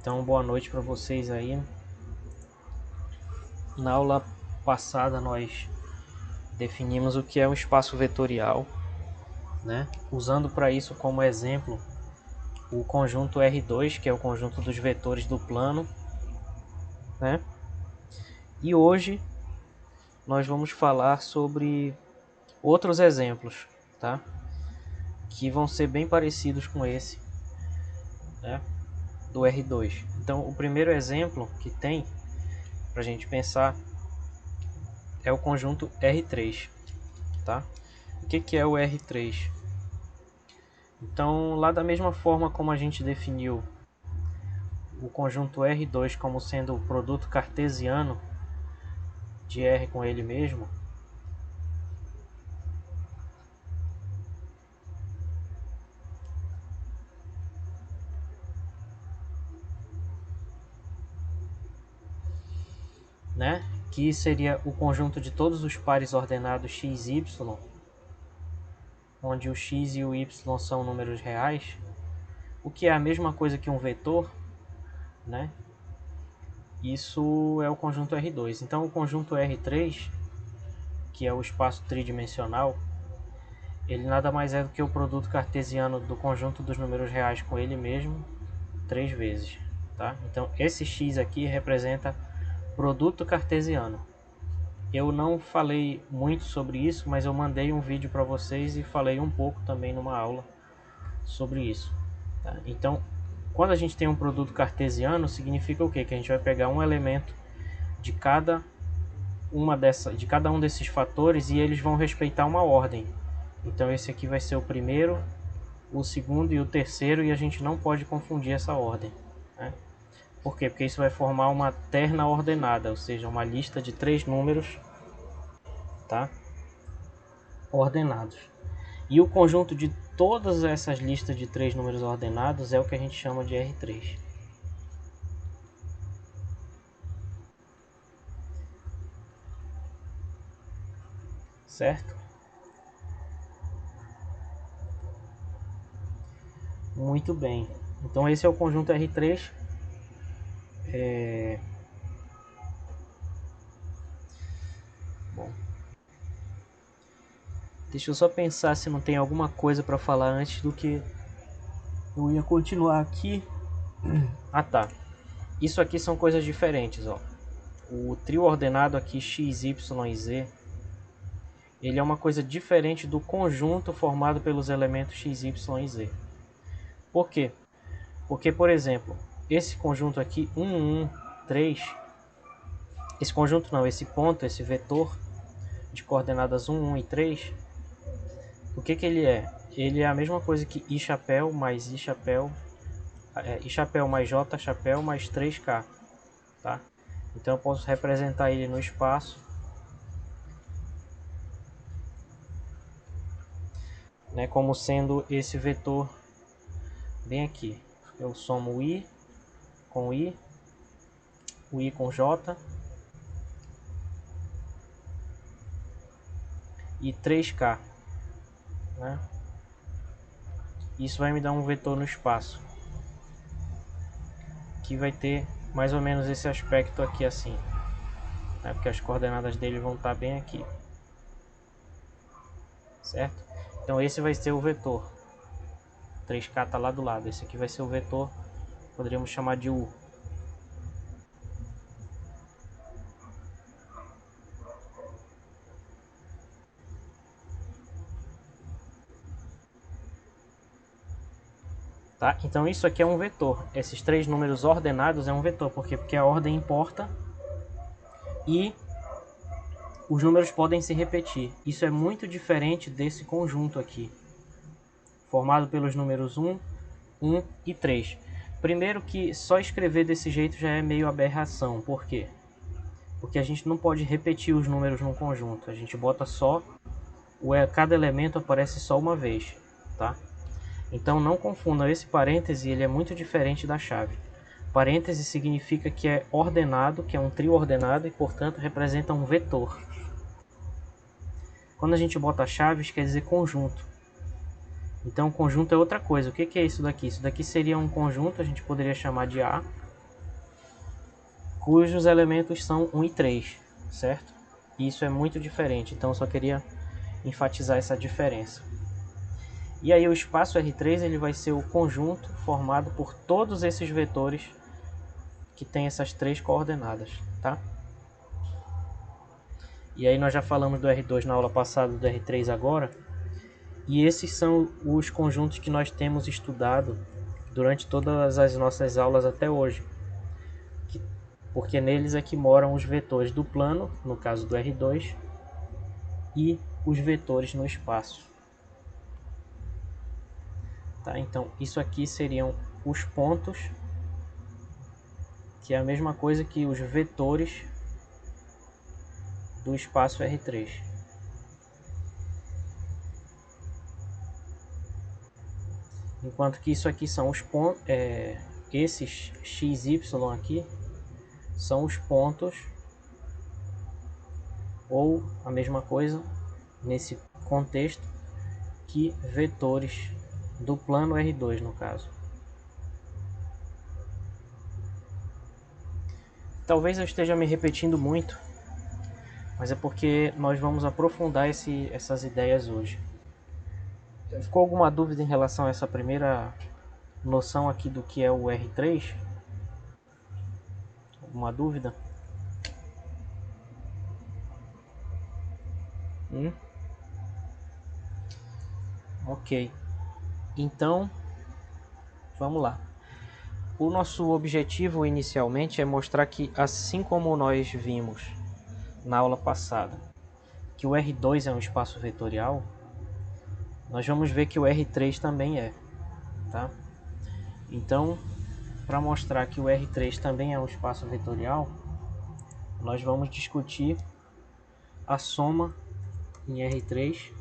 Então, boa noite para vocês aí. Na aula passada nós definimos o que é um espaço vetorial, né? Usando para isso como exemplo o conjunto R2, que é o conjunto dos vetores do plano, né? E hoje nós vamos falar sobre outros exemplos, tá? Que vão ser bem parecidos com esse, né? Do R2. Então, o primeiro exemplo que tem para a gente pensar é o conjunto R3, tá? O que é o R3? Então, lá da mesma forma como a gente definiu o conjunto R2 como sendo o produto cartesiano de R com ele mesmo, né? Que seria o conjunto de todos os pares ordenados x, y, onde o x e o y são números reais, o que é a mesma coisa que um vetor, né? Isso é o conjunto R2. Então, o conjunto R3, que é o espaço tridimensional, ele nada mais é do que o produto cartesiano do conjunto dos números reais com ele mesmo 3 vezes, tá? Então, esse x aqui representa produto cartesiano. Eu não falei muito sobre isso, mas eu mandei um vídeo para vocês e falei um pouco também numa aula sobre isso, tá? Então, quando a gente tem um produto cartesiano, significa o quê? Que a gente vai pegar um elemento de cada um desses fatores e eles vão respeitar uma ordem. Então, esse aqui vai ser o primeiro, o segundo e o terceiro, e a gente não pode confundir essa ordem, né? Por quê? Porque isso vai formar uma terna ordenada, ou seja, uma lista de 3 números, tá? Ordenados. E o conjunto de todas essas listas de 3 números ordenados é o que a gente chama de R3. Certo? Muito bem. Então esse é o conjunto R3. Bom, deixa eu só pensar se não tem alguma coisa para falar antes do que eu ia continuar aqui. Ah, tá. Isso aqui são coisas diferentes, ó. O trio ordenado aqui x, y e z, ele é uma coisa diferente do conjunto formado pelos elementos x, y e z. Por quê? Porque, por exemplo, esse conjunto aqui 1, 1, 3, esse conjunto não, esse ponto, esse vetor de coordenadas 1, 1 e 3, o que ele é? Ele é a mesma coisa que i chapéu mais i chapéu mais j chapéu mais 3k, tá? Então eu posso representar ele no espaço, né, como sendo esse vetor bem aqui. Eu somo o i, o i com j e 3k, né? Isso vai me dar um vetor no espaço, que vai ter mais ou menos esse aspecto aqui assim, né? Porque as coordenadas dele vão estar bem aqui, certo? Então esse vai ser o vetor, 3k está lá do lado, esse aqui vai ser o vetor, poderíamos chamar de u. Tá? Então isso aqui é um vetor, esses 3 números ordenados é um vetor, por quê? Porque a ordem importa e os números podem se repetir. Isso é muito diferente desse conjunto aqui, formado pelos números 1, 1 e 3. Primeiro que só escrever desse jeito já é meio aberração. Por quê? Porque a gente não pode repetir os números num conjunto. A gente bota só, cada elemento aparece só uma vez, tá? Então não confundam, esse parêntese ele é muito diferente da chave. Parêntese significa que é ordenado, que é um trio ordenado e portanto representa um vetor. Quando a gente bota chaves quer dizer conjunto. Então conjunto é outra coisa. O que é isso daqui? Isso daqui seria um conjunto, a gente poderia chamar de A. cujos elementos são 1 e 3, certo? Isso é muito diferente, então eu só queria enfatizar essa diferença. E aí o espaço R3 ele vai ser o conjunto formado por todos esses vetores que tem essas 3 coordenadas, tá? E aí nós já falamos do R2 na aula passada, do R3 agora. E esses são os conjuntos que nós temos estudado durante todas as nossas aulas até hoje. Porque neles é que moram os vetores do plano, no caso do R2, e os vetores no espaço. Tá? Então, isso aqui seriam os pontos, que é a mesma coisa que os vetores do espaço R3. Enquanto que isso aqui são os pontos, esses XY aqui são os pontos, ou a mesma coisa nesse contexto que vetores do plano R2 no caso. Talvez eu esteja me repetindo muito, mas é porque nós vamos aprofundar essas ideias hoje. Ficou alguma dúvida em relação a essa primeira noção aqui do que é o R3? Alguma dúvida? Ok. Então, vamos lá. O nosso objetivo inicialmente é mostrar que, assim como nós vimos na aula passada, que o R2 é um espaço vetorial, nós vamos ver que o R3 também é, tá? Então, para mostrar que o R3 também é um espaço vetorial, nós vamos discutir a soma em R3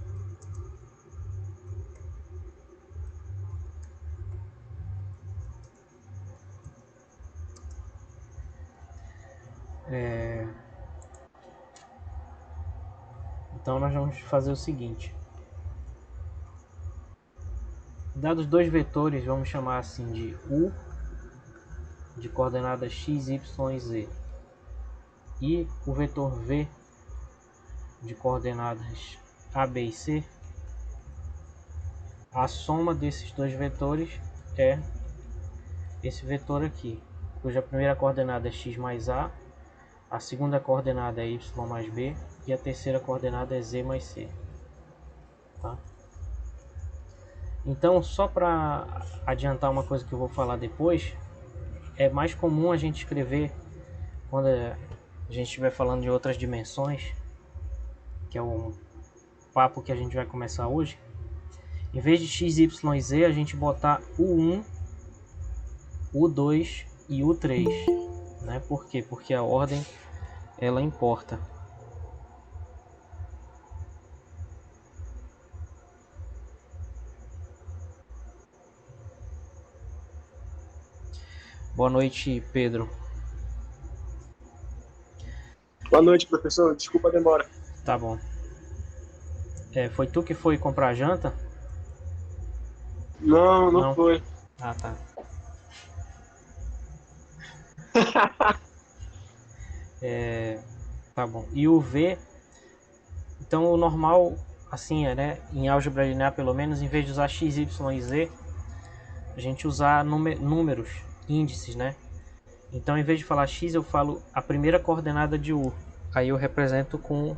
Então nós vamos fazer o seguinte. Dados dois vetores, vamos chamar assim de U, de coordenadas x, y e z, e o vetor V, de coordenadas a, b e c, a soma desses dois vetores é esse vetor aqui, cuja primeira coordenada é x mais a segunda coordenada é y mais b e a terceira coordenada é z mais c. Tá? Então, só para adiantar uma coisa que eu vou falar depois, é mais comum a gente escrever, quando a gente estiver falando de outras dimensões, que é o papo que a gente vai começar hoje, em vez de x, y e z, a gente botar U1, U2 e U3. Né? Por quê? Porque a ordem ela importa. Boa noite, Pedro. Boa noite, professor. Desculpa a demora. Tá bom. Foi tu que foi comprar janta? Não foi. Ah, tá. Tá bom. E o V, então o normal, assim né? Em álgebra linear pelo menos, em vez de usar x, y e z, a gente usar números, índices, né? Então, em vez de falar x, eu falo a primeira coordenada de U. Aí eu represento com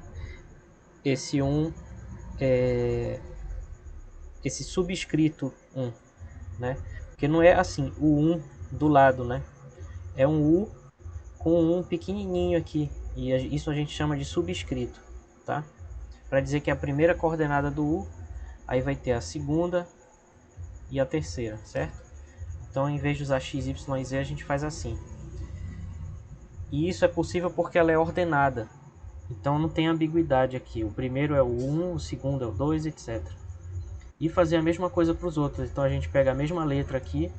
esse 1, esse subscrito 1, né? Porque não é assim, o 1 do lado, né? É um U com um pequenininho aqui. E isso a gente chama de subscrito, tá? Para dizer que é a primeira coordenada do U, aí vai ter a segunda e a terceira, certo? Então, em vez de usar x, y e z, a gente faz assim. E isso é possível porque ela é ordenada. Então não tem ambiguidade aqui. O primeiro é o 1, o segundo é o 2, etc. E fazer a mesma coisa para os outros. Então a gente pega a mesma letra aqui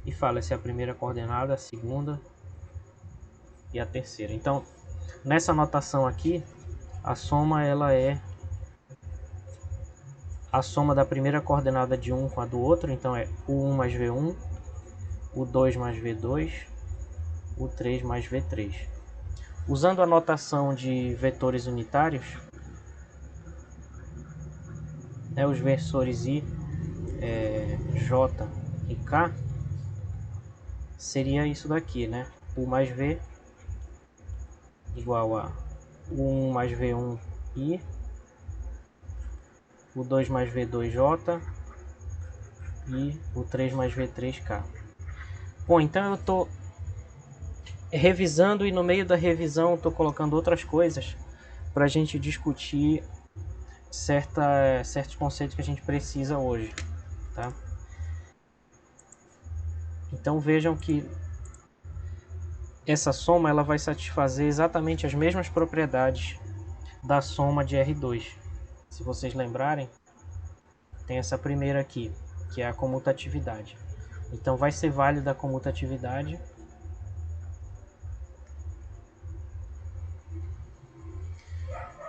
e fala essa é a primeira coordenada, a segunda e a terceira. Então, nessa notação aqui, a soma ela é a soma da primeira coordenada de um com a do outro. Então é U1 mais V1, U2 mais V2 U3 mais V3. Usando a notação de vetores unitários, né, os versores I, J e K, seria isso daqui, né? U mais V igual a U1 mais V1 I, U2 mais V2J e U3 mais V3K. Bom, então eu estou revisando e no meio da revisão estou colocando outras coisas para a gente discutir certos conceitos que a gente precisa hoje, tá? Então vejam que essa soma ela vai satisfazer exatamente as mesmas propriedades da soma de R2. Se vocês lembrarem, tem essa primeira aqui, que é a comutatividade. Então vai ser válida a comutatividade.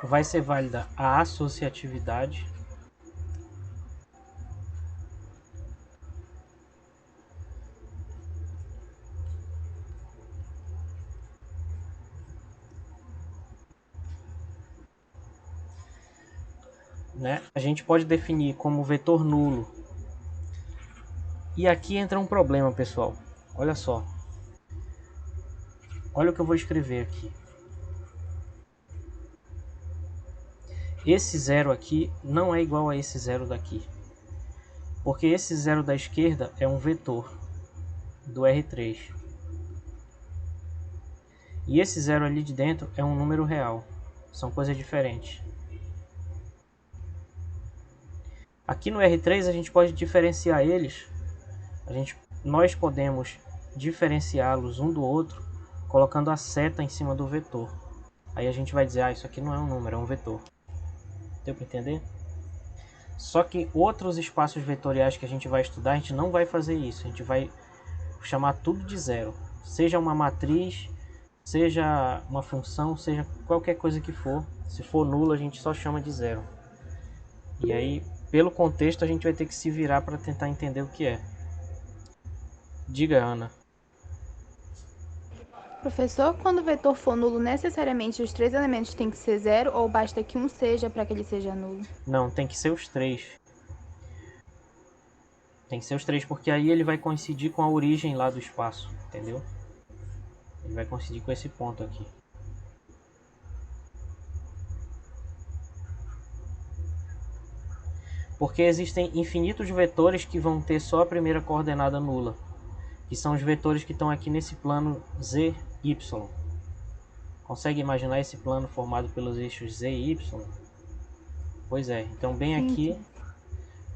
Vai ser válida a associatividade. Né? A gente pode definir como vetor nulo. E aqui entra um problema, pessoal. Olha só. Olha o que eu vou escrever aqui. Esse zero aqui não é igual a esse zero daqui. Porque esse zero da esquerda é um vetor do R3. E esse zero ali de dentro é um número real. São coisas diferentes. Aqui no R3 a gente pode diferenciar eles. Nós podemos diferenciá-los um do outro colocando a seta em cima do vetor. Aí a gente vai dizer, isso aqui não é um número, é um vetor. Deu para entender? Só que outros espaços vetoriais que a gente vai estudar, a gente não vai fazer isso. A gente vai chamar tudo de zero. Seja uma matriz, seja uma função, seja qualquer coisa que for. Se for nulo, a gente só chama de zero. E aí, pelo contexto, a gente vai ter que se virar para tentar entender o que é. Diga, Ana. Professor, quando o vetor for nulo, necessariamente os três elementos têm que ser zero ou basta que um seja para que ele seja nulo? Não, tem que ser os três. Tem que ser os três, porque aí ele vai coincidir com a origem lá do espaço, entendeu? Ele vai coincidir com esse ponto aqui. Porque existem infinitos vetores que vão ter só a primeira coordenada nula, que são os vetores que estão aqui nesse plano z, y. Consegue imaginar esse plano formado pelos eixos z e y? Pois é, então bem aqui,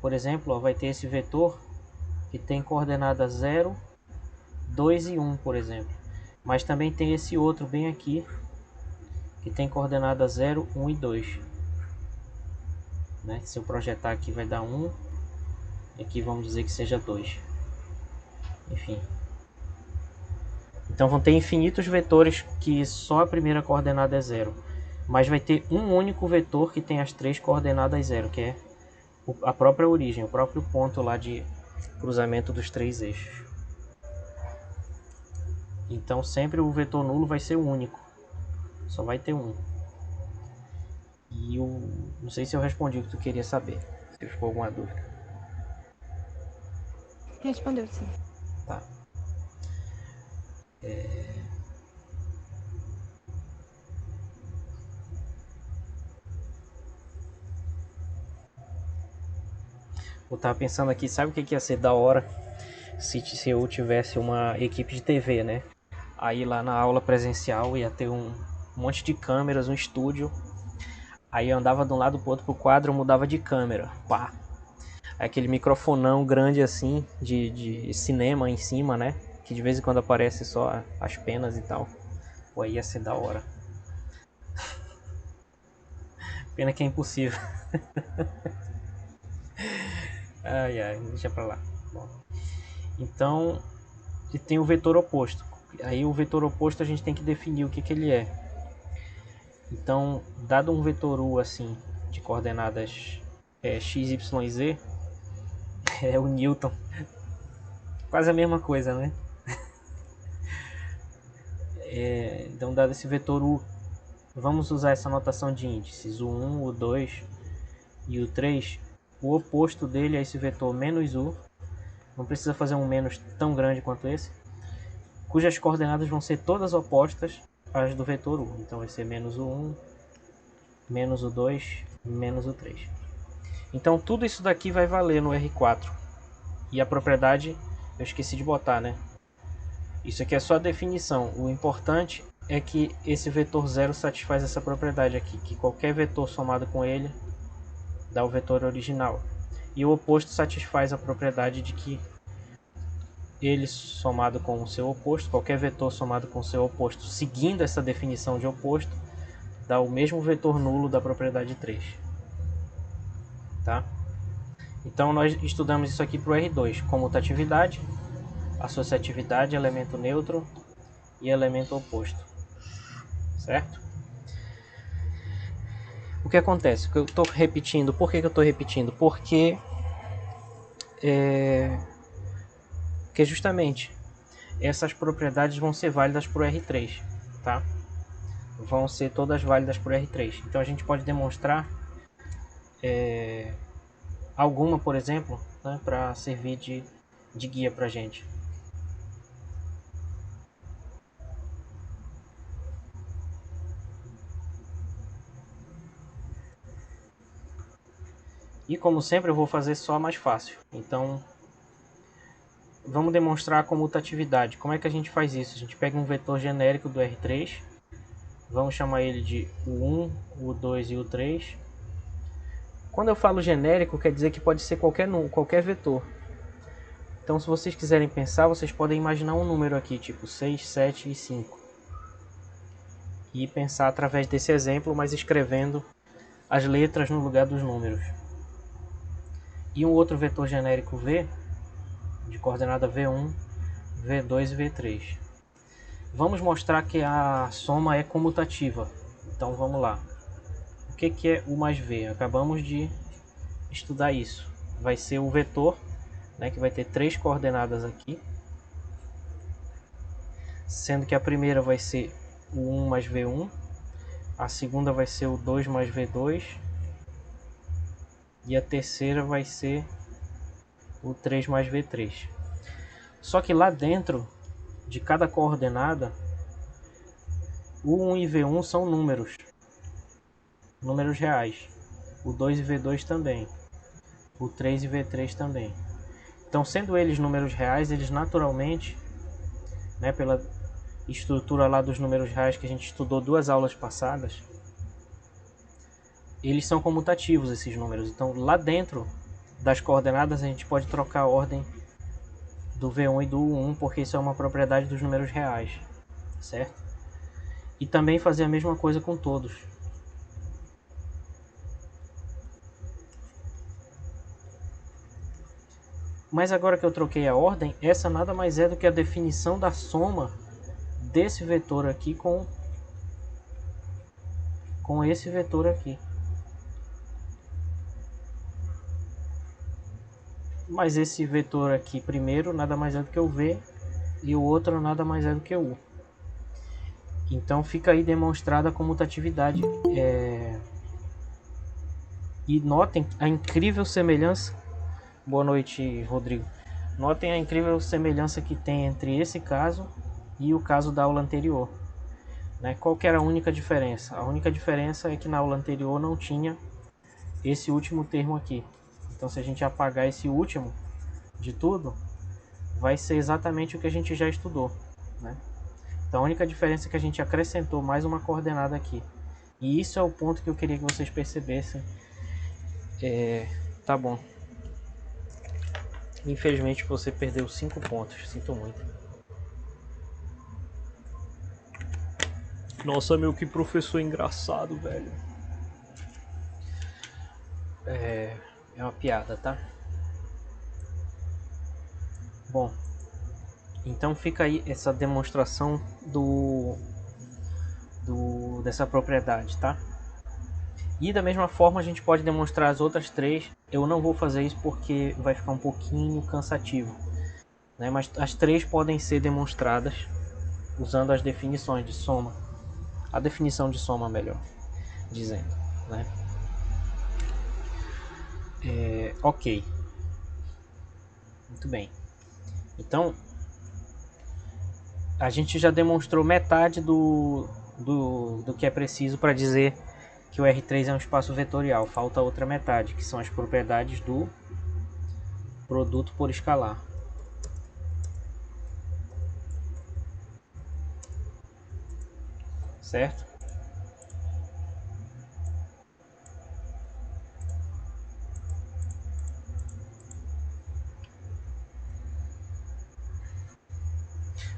por exemplo, vai ter esse vetor que tem coordenada 0, 2 e 1, por exemplo. Mas também tem esse outro bem aqui, que tem coordenada 0, 1 e 2. Né? Se eu projetar aqui vai dar 1, e aqui vamos dizer que seja 2. Enfim. Então vão ter infinitos vetores que só a primeira coordenada é 0. Mas vai ter um único vetor que tem as três coordenadas 0, que é a própria origem, o próprio ponto lá de cruzamento dos três eixos. Então sempre o vetor nulo vai ser único. Só vai ter um. E não sei se eu respondi o que tu queria saber. Se ficou alguma dúvida. Respondeu sim. Tá. Eu tava pensando aqui, sabe o que ia ser da hora se eu tivesse uma equipe de TV, né? Aí lá na aula presencial ia ter um monte de câmeras, um estúdio. Aí eu andava de um lado pro outro pro quadro, eu mudava de câmera. Pá! Aquele microfonão grande assim, de cinema em cima, né? Que de vez em quando aparece só as penas e tal. Pô, aí ia ser da hora. Pena que é impossível. Ai, ai, deixa pra lá. Bom, então, e tem o vetor oposto. Aí o vetor oposto a gente tem que definir o que ele é. Então, dado um vetor U assim, de coordenadas x, y e z, é o Newton. Quase a mesma coisa, né? Então, dado esse vetor U, vamos usar essa notação de índices, o 1, o 2 e o 3. O oposto dele é esse vetor menos U, não precisa fazer um menos tão grande quanto esse, cujas coordenadas vão ser todas opostas às do vetor U. Então vai ser menos o 1, menos o 2, menos o 3. Então tudo isso daqui vai valer no R4. E a propriedade, eu esqueci de botar, né? Isso aqui é só a definição. O importante é que esse vetor 0 satisfaz essa propriedade aqui, que qualquer vetor somado com ele dá o vetor original. E o oposto satisfaz a propriedade de que ele somado com o seu oposto, qualquer vetor somado com o seu oposto, seguindo essa definição de oposto, dá o mesmo vetor nulo da propriedade 3. Tá? Então nós estudamos isso aqui para o R2, comutatividade, associatividade, elemento neutro e elemento oposto. Certo? O que acontece? Eu estou repetindo. Por que eu estou repetindo? Porque justamente essas propriedades vão ser válidas para o R3, tá? Vão ser todas válidas para o R3. Então a gente pode demonstrar alguma, por exemplo, né, para servir de guia para a gente. E como sempre eu vou fazer só a mais fácil. Então vamos demonstrar a comutatividade. Como é que a gente faz isso? A gente pega um vetor genérico do R3. Vamos chamar ele de o1, o 2 e o 3. Quando eu falo genérico, quer dizer que pode ser qualquer vetor. Então, se vocês quiserem pensar, vocês podem imaginar um número aqui, tipo 6, 7 e 5. E pensar através desse exemplo, mas escrevendo as letras no lugar dos números. E um outro vetor genérico V, de coordenada V1, V2 e V3. Vamos mostrar que a soma é comutativa. Então vamos lá. O que é U mais V? Acabamos de estudar isso. Vai ser o vetor, né, que vai ter 3 coordenadas aqui. Sendo que a primeira vai ser o 1 mais V1. A segunda vai ser o 2 mais V2. E a terceira vai ser o 3 mais V3. Só que lá dentro de cada coordenada, o 1 e V1 são números reais. O 2 e V2 também. O 3 e V3 também. Então, sendo eles números reais, eles naturalmente, né, pela estrutura lá dos números reais que a gente estudou 2 aulas passadas, eles são comutativos, esses números. Então, lá dentro das coordenadas, a gente pode trocar a ordem do V1 e do U1, porque isso é uma propriedade dos números reais, certo? E também fazer a mesma coisa com todos. Mas agora que eu troquei a ordem, essa nada mais é do que a definição da soma desse vetor aqui com esse vetor aqui. Mas esse vetor aqui primeiro nada mais é do que o V e o outro nada mais é do que o U. Então fica aí demonstrada a comutatividade. E notem a incrível semelhança. Boa noite, Rodrigo. Notem a incrível semelhança que tem entre esse caso e o caso da aula anterior. Né? Qual que era a única diferença? A única diferença é que na aula anterior não tinha esse último termo aqui. Então, se a gente apagar esse último de tudo, vai ser exatamente o que a gente já estudou, né? Então, a única diferença é que a gente acrescentou mais uma coordenada aqui. E isso é o ponto que eu queria que vocês percebessem. Tá bom. Infelizmente, você perdeu 5 pontos. Sinto muito. Nossa, meu, que professor engraçado, velho. É uma piada, tá? Bom, então fica aí essa demonstração dessa propriedade, tá? E da mesma forma a gente pode demonstrar as outras 3. Eu não vou fazer isso porque vai ficar um pouquinho cansativo, né? Mas as 3 podem ser demonstradas usando as definições de soma. A definição de soma, melhor dizendo, né? Ok. Muito bem. Então, a gente já demonstrou metade do que é preciso para dizer que o R3 é um espaço vetorial. Falta outra metade, que são as propriedades do produto por escalar. Certo?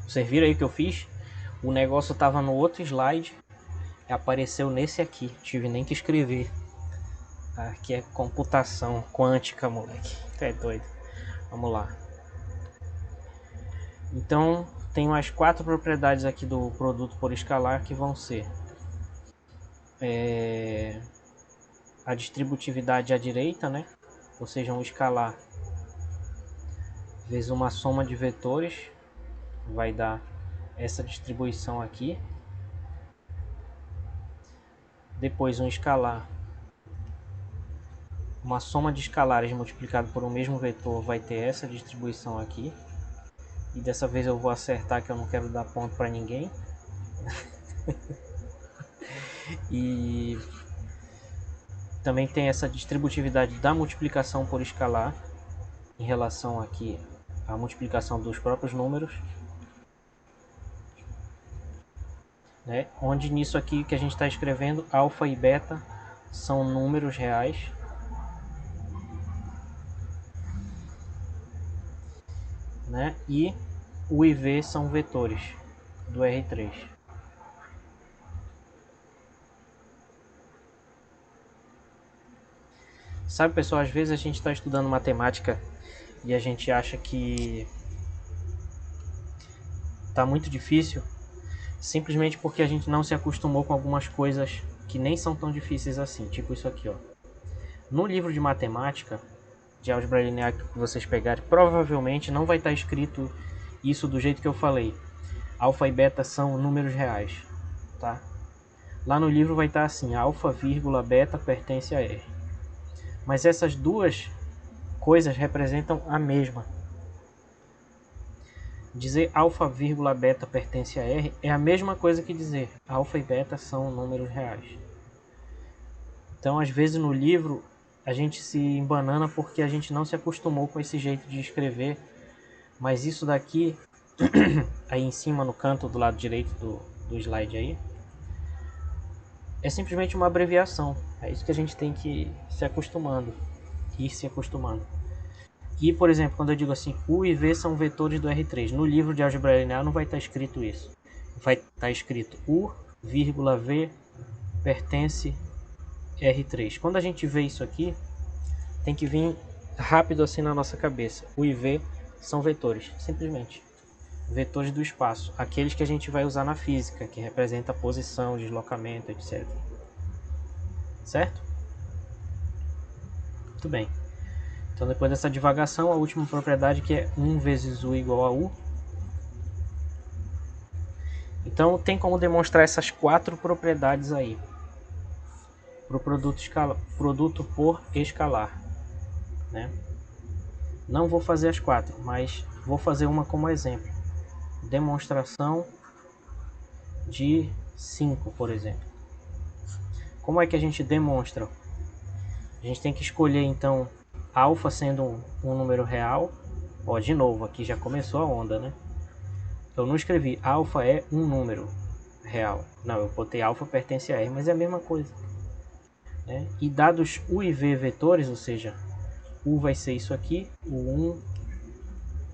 Vocês viram aí o que eu fiz? O negócio estava no outro slide e apareceu nesse aqui. Tive nem que escrever. Aqui é computação quântica, moleque. Tu é doido. Vamos lá. Então, tem mais 4 propriedades aqui do produto por escalar que vão ser a distributividade à direita, né? Ou seja, um escalar vezes uma soma de vetores vai dar essa distribuição aqui. Depois um escalar, uma soma de escalares multiplicado por um mesmo vetor vai ter essa distribuição aqui. E dessa vez eu vou acertar, que eu não quero dar ponto para ninguém. E também tem essa distributividade da multiplicação por escalar em relação aqui à multiplicação dos próprios números, né? Onde nisso aqui que a gente está escrevendo, alfa e beta são números reais, né? E U e V são vetores do R3. Sabe, pessoal, às vezes a gente está estudando matemática e a gente acha que está muito difícil, simplesmente porque a gente não se acostumou com algumas coisas que nem são tão difíceis assim, tipo isso aqui, ó. No livro de matemática, de álgebra linear que vocês pegarem, provavelmente não vai estar escrito isso do jeito que eu falei. Alfa e beta são números reais, tá? Lá no livro vai estar assim, alfa, vírgula, beta pertence a R. Mas essas duas coisas representam a mesma. Dizer alfa, vírgula, beta pertence a R é a mesma coisa que dizer alfa e beta são números reais. Então, às vezes no livro a gente se embanana porque a gente não se acostumou com esse jeito de escrever. Mas isso daqui, aí em cima no canto do lado direito do slide aí, é simplesmente uma abreviação. É isso que a gente tem que ir se acostumando. E, por exemplo, quando eu digo assim, U e V são vetores do R3, no livro de álgebra linear não vai estar escrito isso. Vai estar escrito U, vírgula, V pertence R3. Quando a gente vê isso aqui, tem que vir rápido assim na nossa cabeça. U e V são vetores, simplesmente. Vetores do espaço, aqueles que a gente vai usar na física, que representa a posição, deslocamento, etc. Certo? Muito bem. Então, depois dessa divagação, a última propriedade, que é 1 vezes U igual a U. Então, tem como demonstrar essas 4 propriedades aí para o produto por escalar, né? Não vou fazer as 4, mas vou fazer uma como exemplo. Demonstração de 5, por exemplo. Como é que a gente demonstra? A gente tem que escolher, então, alfa sendo um número real. Ó, de novo, aqui já começou a onda, né? Eu não escrevi alfa é um número real. Não, eu botei alfa pertence a R, mas é a mesma coisa, né? E dados U e V vetores, ou seja, U vai ser isso aqui, o 1,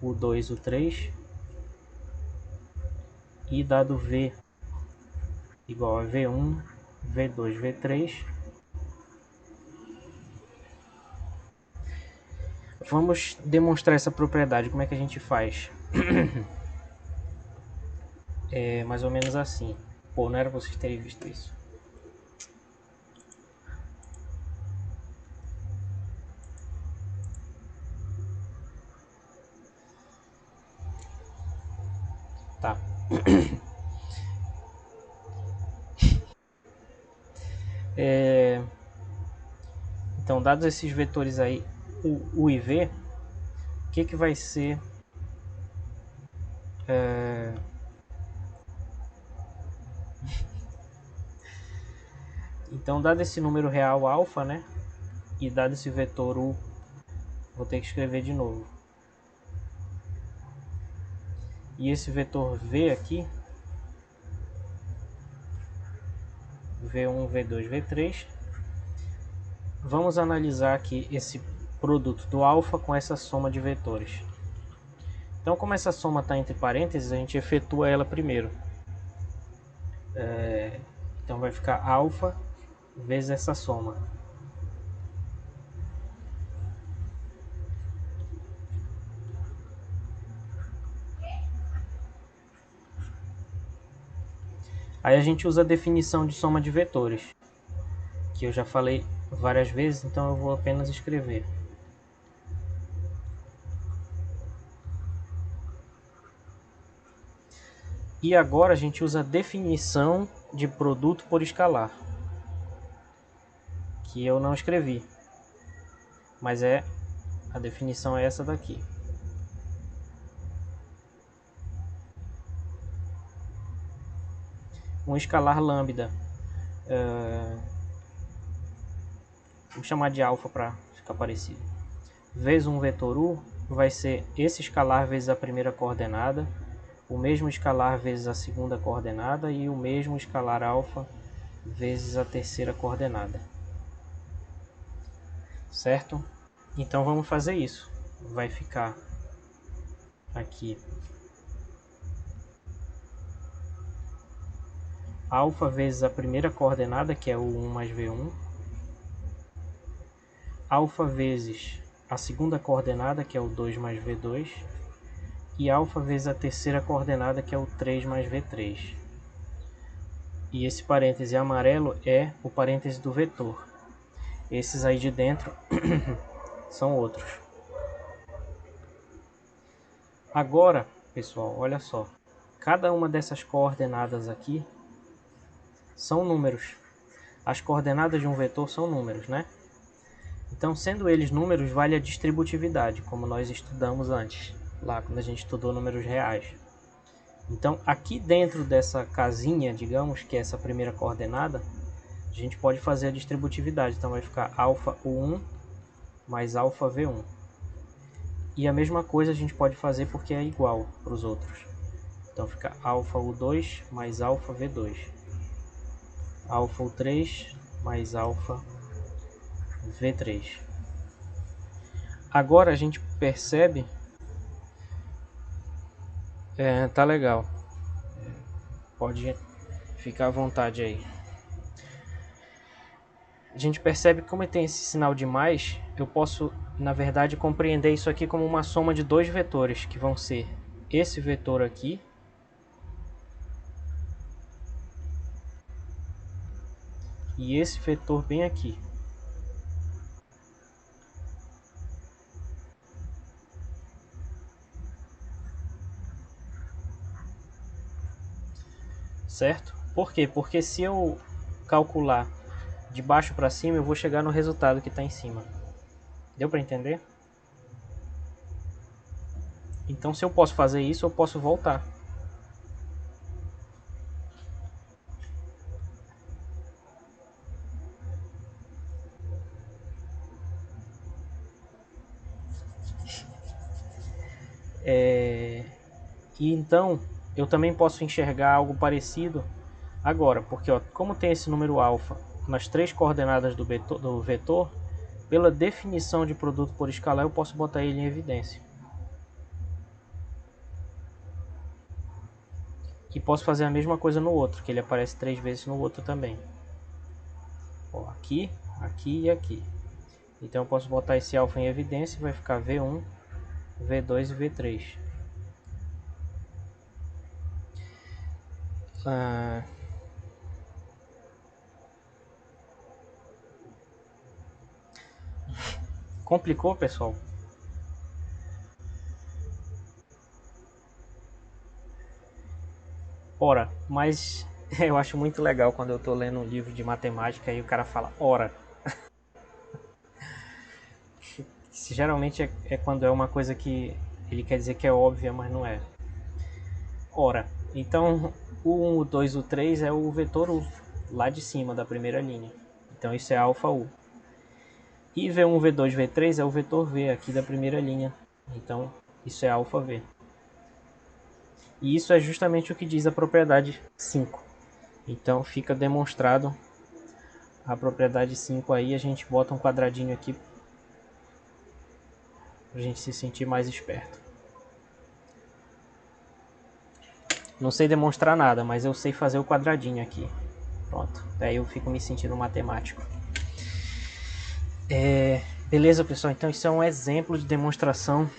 o 2, o 3. E dado V igual a V1, V2, V3. Vamos demonstrar essa propriedade. Como é que a gente faz? É mais ou menos assim. Pô, não era vocês terem visto isso. Tá. Então, dados esses vetores aí, U e V, o que vai ser então, dado esse número real alfa, né, e dado esse vetor U, vou ter que escrever de novo. E esse vetor V aqui, V1, V2, V3, vamos analisar aqui esse produto do alfa com essa soma de vetores. Então, como essa soma está entre parênteses, a gente efetua ela primeiro. Então vai ficar alfa vezes essa soma. Aí a gente usa a definição de soma de vetores, que eu já falei várias vezes, então eu vou apenas escrever. E agora a gente usa a definição de produto por escalar, que eu não escrevi, mas a definição é essa daqui. Um escalar lambda, vou chamar de alfa para ficar parecido, vezes um vetor U, vai ser esse escalar vezes a primeira coordenada, o mesmo escalar vezes a segunda coordenada e o mesmo escalar alfa vezes a terceira coordenada. Certo? Então vamos fazer isso. Vai ficar aqui alfa vezes a primeira coordenada, que é o 1 mais V1, alfa vezes a segunda coordenada, que é o 2 mais V2, e alfa vezes a terceira coordenada, que é o 3 mais V3. E esse parêntese amarelo é o parêntese do vetor. Esses aí de dentro são outros. Agora, pessoal, olha só. Cada uma dessas coordenadas aqui são números. As coordenadas de um vetor são números, né? Então, sendo eles números, vale a distributividade, como nós estudamos antes, lá quando a gente estudou números reais. Então, aqui dentro dessa casinha, digamos, que é essa primeira coordenada, a gente pode fazer a distributividade. Então, vai ficar alfa U1 mais alfa V1. E a mesma coisa a gente pode fazer porque é igual para os outros. Então, fica alfa U2 mais alfa V2. Alfa U3 mais alfa V3. Agora a gente percebe... tá legal. Pode ficar à vontade aí. A gente percebe que como tem esse sinal de mais, eu posso, na verdade, compreender isso aqui como uma soma de dois vetores, que vão ser esse vetor aqui e esse vetor bem aqui. Certo? Por quê? Porque se eu calcular de baixo para cima, eu vou chegar no resultado que está em cima. Deu para entender? Então, se eu posso fazer isso, eu posso voltar. E então, eu também posso enxergar algo parecido agora, porque ó, como tem esse número alfa nas três coordenadas do vetor, pela definição de produto por escalar, eu posso botar ele em evidência. E posso fazer a mesma coisa no outro, que ele aparece 3 vezes no outro também. Ó, aqui, aqui e aqui. Então eu posso botar esse alfa em evidência e vai ficar V1, V2 e V3. Complicou, pessoal? Ora, mas eu acho muito legal quando eu estou lendo um livro de matemática e o cara fala ora. Geralmente é quando é uma coisa que ele quer dizer que é óbvia, mas não é. Ora, então o 1, o 2, o 3 é o vetor U, lá de cima da primeira linha. Então isso é alfa U. E V1, V2, V3 é o vetor V aqui da primeira linha. Então isso é alfa V. E isso é justamente o que diz a propriedade 5. Então fica demonstrado a propriedade 5 aí. A gente bota um quadradinho aqui para a gente se sentir mais esperto. Não sei demonstrar nada, mas eu sei fazer o quadradinho aqui. Pronto, daí eu fico me sentindo matemático. Beleza, pessoal? Então isso é um exemplo de demonstração.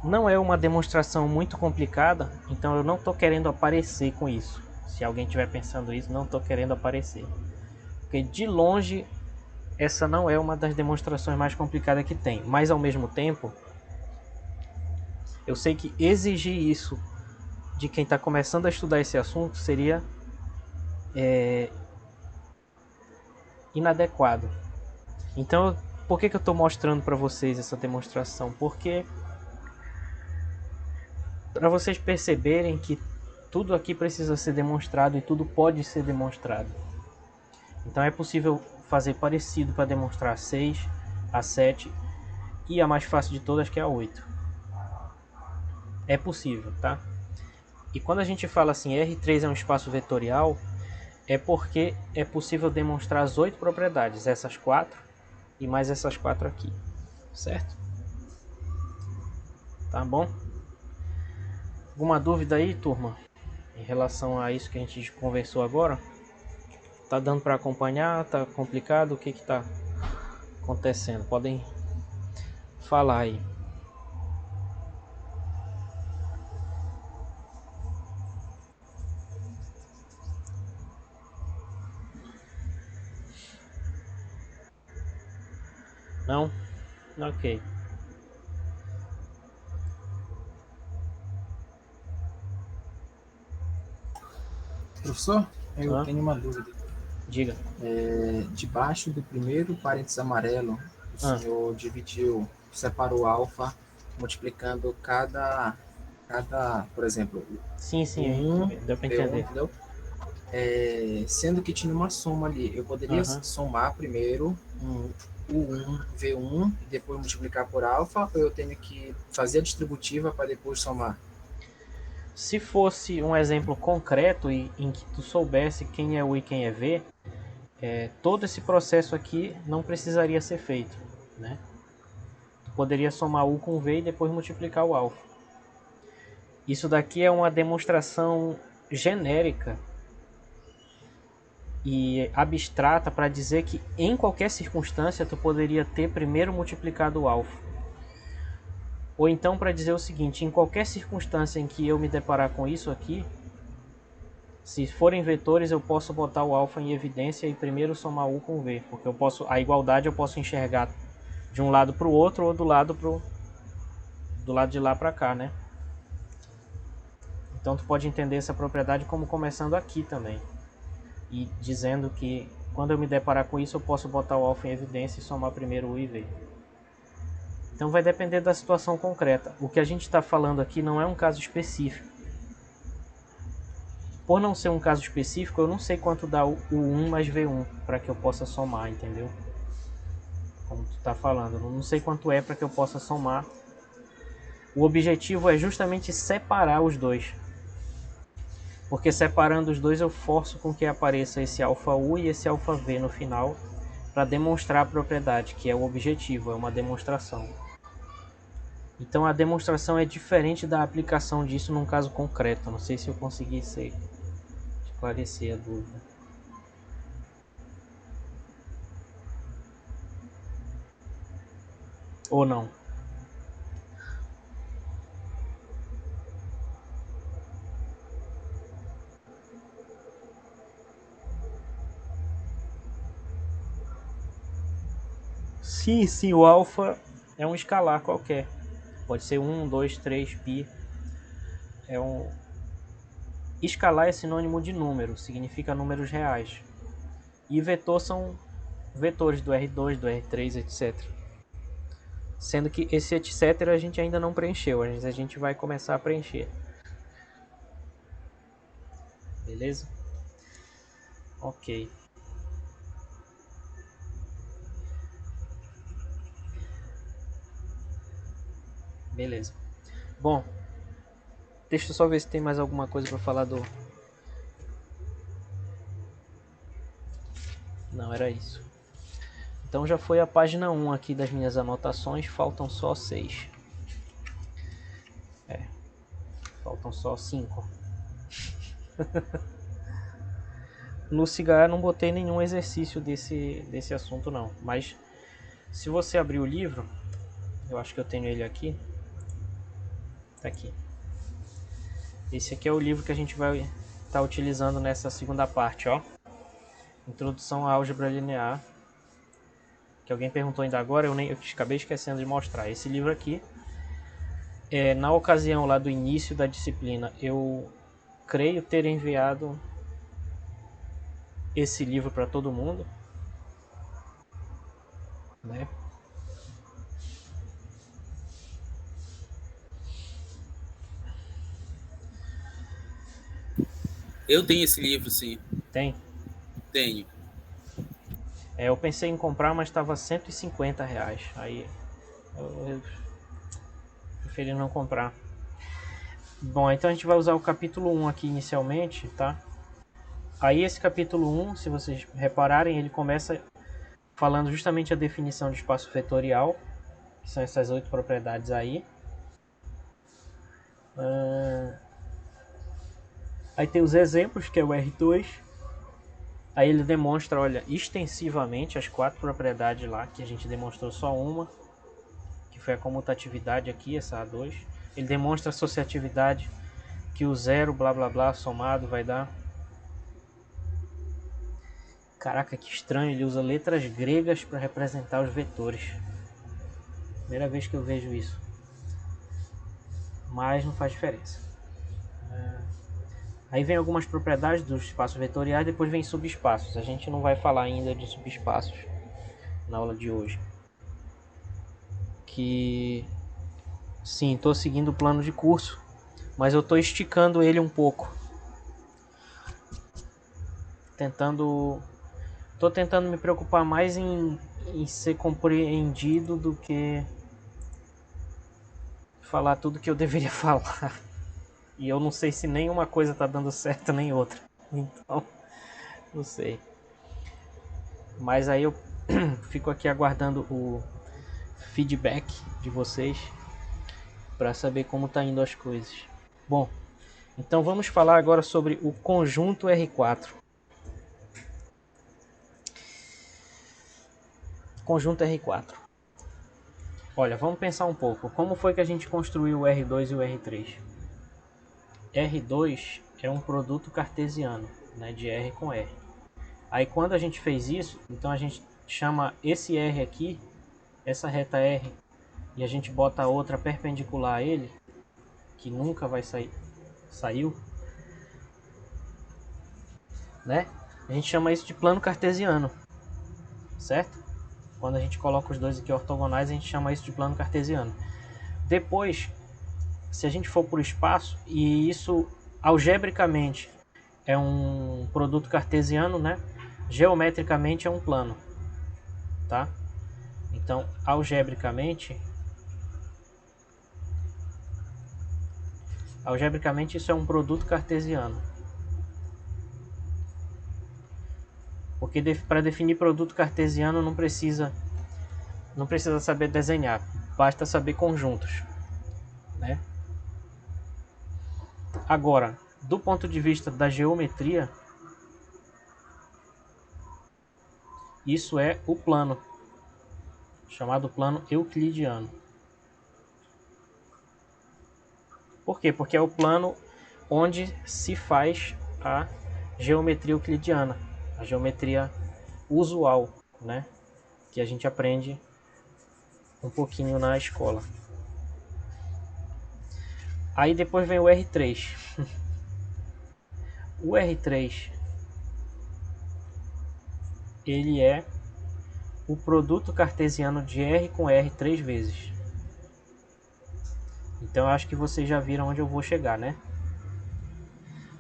Não é uma demonstração muito complicada, então eu não estou querendo aparecer com isso. Se alguém estiver pensando isso, não estou querendo aparecer. Porque de longe, essa não é uma das demonstrações mais complicadas que tem. Mas ao mesmo tempo, eu sei que exigir isso de quem está começando a estudar esse assunto seria inadequado. Então, por que eu estou mostrando para vocês essa demonstração? Porque para vocês perceberem que tudo aqui precisa ser demonstrado e tudo pode ser demonstrado. Então é possível fazer parecido para demonstrar a 6, a 7 e a mais fácil de todas, que é a 8. É possível, tá? E quando a gente fala assim, R3 é um espaço vetorial, é porque é possível demonstrar as 8 propriedades, essas 4 e mais essas 4 aqui, certo? Tá bom? Alguma dúvida aí, turma, em relação a isso que a gente conversou agora? Tá dando para acompanhar? Tá complicado? O que que tá acontecendo? Podem falar aí. Não? Ok. Professor, eu Hã? tenho uma dúvida. Diga. Debaixo do primeiro parênteses amarelo, o Ah. senhor separou alfa, multiplicando por exemplo, Sim, o 1, deu para V1, entender. entendeu? Sendo que tinha uma soma ali, eu poderia somar primeiro o 1, V1, e depois multiplicar por alfa, ou eu tenho que fazer a distributiva para depois somar? Se fosse um exemplo concreto e em que tu soubesse quem é U e quem é V, todo esse processo aqui não precisaria ser feito, né? Tu poderia somar U com V e depois multiplicar o alfa. Isso daqui é uma demonstração genérica e abstrata para dizer que em qualquer circunstância tu poderia ter primeiro multiplicado o alfa. Ou então para dizer o seguinte, em qualquer circunstância em que eu me deparar com isso aqui, se forem vetores eu posso botar o alfa em evidência e primeiro somar U com V, porque a igualdade eu posso enxergar de um lado para o outro ou do lado de lá para cá, né? Então tu pode entender essa propriedade como começando aqui também. E dizendo que quando eu me deparar com isso eu posso botar o alfa em evidência e somar primeiro U e V. Então vai depender da situação concreta. O que a gente está falando aqui não é um caso específico. Por não ser um caso específico, eu não sei quanto dá o 1 mais V1 para que eu possa somar, entendeu? Como tu está falando, eu não sei quanto é para que eu possa somar. O objetivo é justamente separar os dois. Porque separando os dois eu forço com que apareça esse alfa U e esse alfa V no final para demonstrar a propriedade, que é o objetivo, é uma demonstração. Então a demonstração é diferente da aplicação disso num caso concreto. Não sei se eu consegui esclarecer a dúvida. Ou não? Sim, o alfa é um escalar qualquer. Pode ser 1, 2, 3, π. Escalar é sinônimo de número, significa números reais. E vetor são vetores do R2, do R3, etc. Sendo que esse etc a gente ainda não preencheu, a gente vai começar a preencher. Beleza? Ok. Beleza. Bom, deixa eu só ver se tem mais alguma coisa para falar do... Não, era isso. Então já foi a página 1 aqui das minhas anotações, faltam só 6. Faltam só 5. No cigarro não botei nenhum exercício desse assunto não, mas se você abrir o livro, eu acho que eu tenho ele aqui, tá aqui. Esse aqui é o livro que a gente vai estar utilizando nessa segunda parte, ó. Introdução à álgebra linear, que alguém perguntou ainda agora, eu acabei esquecendo de mostrar. Esse livro aqui, na ocasião lá do início da disciplina, eu creio ter enviado esse livro para todo mundo, né? Eu tenho esse livro, sim. Tem? Tenho. Eu pensei em comprar, mas estava R$150. Aí eu preferi não comprar. Bom, então a gente vai usar o capítulo 1 aqui inicialmente, tá? Aí esse capítulo 1, se vocês repararem, ele começa falando justamente a definição de espaço vetorial, que são essas 8 propriedades aí. Aí tem os exemplos, que é o R2. Aí ele demonstra, olha, extensivamente as 4 propriedades lá, que a gente demonstrou só uma, que foi a comutatividade aqui, essa A2. Ele demonstra a associatividade, que o zero, blá blá blá, somado vai dar. Caraca, que estranho, ele usa letras gregas para representar os vetores. Primeira vez que eu vejo isso. Mas não faz diferença. Aí vem algumas propriedades dos espaços vetoriais, depois vem subespaços. A gente não vai falar ainda de subespaços na aula de hoje. Que sim, estou seguindo o plano de curso, mas eu estou esticando ele um pouco. Estou tentando me preocupar mais em ser compreendido do que falar tudo que eu deveria falar. E eu não sei se nenhuma coisa está dando certo nem outra. Então, não sei. Mas aí eu fico aqui aguardando o feedback de vocês para saber como está indo as coisas. Bom, então vamos falar agora sobre o conjunto R4. Conjunto R4. Olha, vamos pensar um pouco. Como foi que a gente construiu o R2 e o R3? R2 é um produto cartesiano, né, de R com R. Aí quando a gente fez isso, então a gente chama esse R aqui, essa reta R, e a gente bota a outra perpendicular a ele, que nunca vai saiu, né? A gente chama isso de plano cartesiano, certo? Quando a gente coloca os dois aqui ortogonais, a gente chama isso de plano cartesiano. Depois, se a gente for por espaço, e isso algebricamente é um produto cartesiano, né? Geometricamente é um plano, tá? Então, algebricamente isso é um produto cartesiano. Porque para definir produto cartesiano não precisa saber desenhar, basta saber conjuntos, né? Agora, do ponto de vista da geometria, isso é o plano, chamado plano euclidiano. Por quê? Porque é o plano onde se faz a geometria euclidiana, a geometria usual, né? Que a gente aprende um pouquinho na escola. Aí depois vem o R3. O R3 ele é o produto cartesiano de R com R 3 vezes. Então eu acho que vocês já viram onde eu vou chegar, né?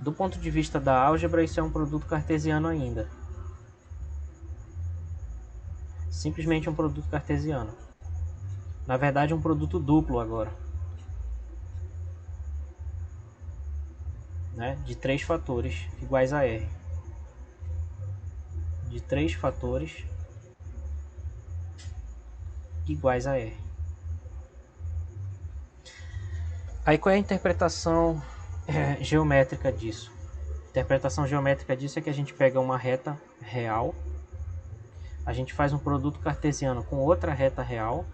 Do ponto de vista da álgebra, isso é um produto cartesiano ainda. Simplesmente um produto cartesiano. Na verdade, um produto duplo agora. Né? De 3 fatores iguais a R. De 3 fatores iguais a R. Aí qual é a interpretação geométrica disso? A interpretação geométrica disso é que a gente pega uma reta real, a gente faz um produto cartesiano com outra reta real,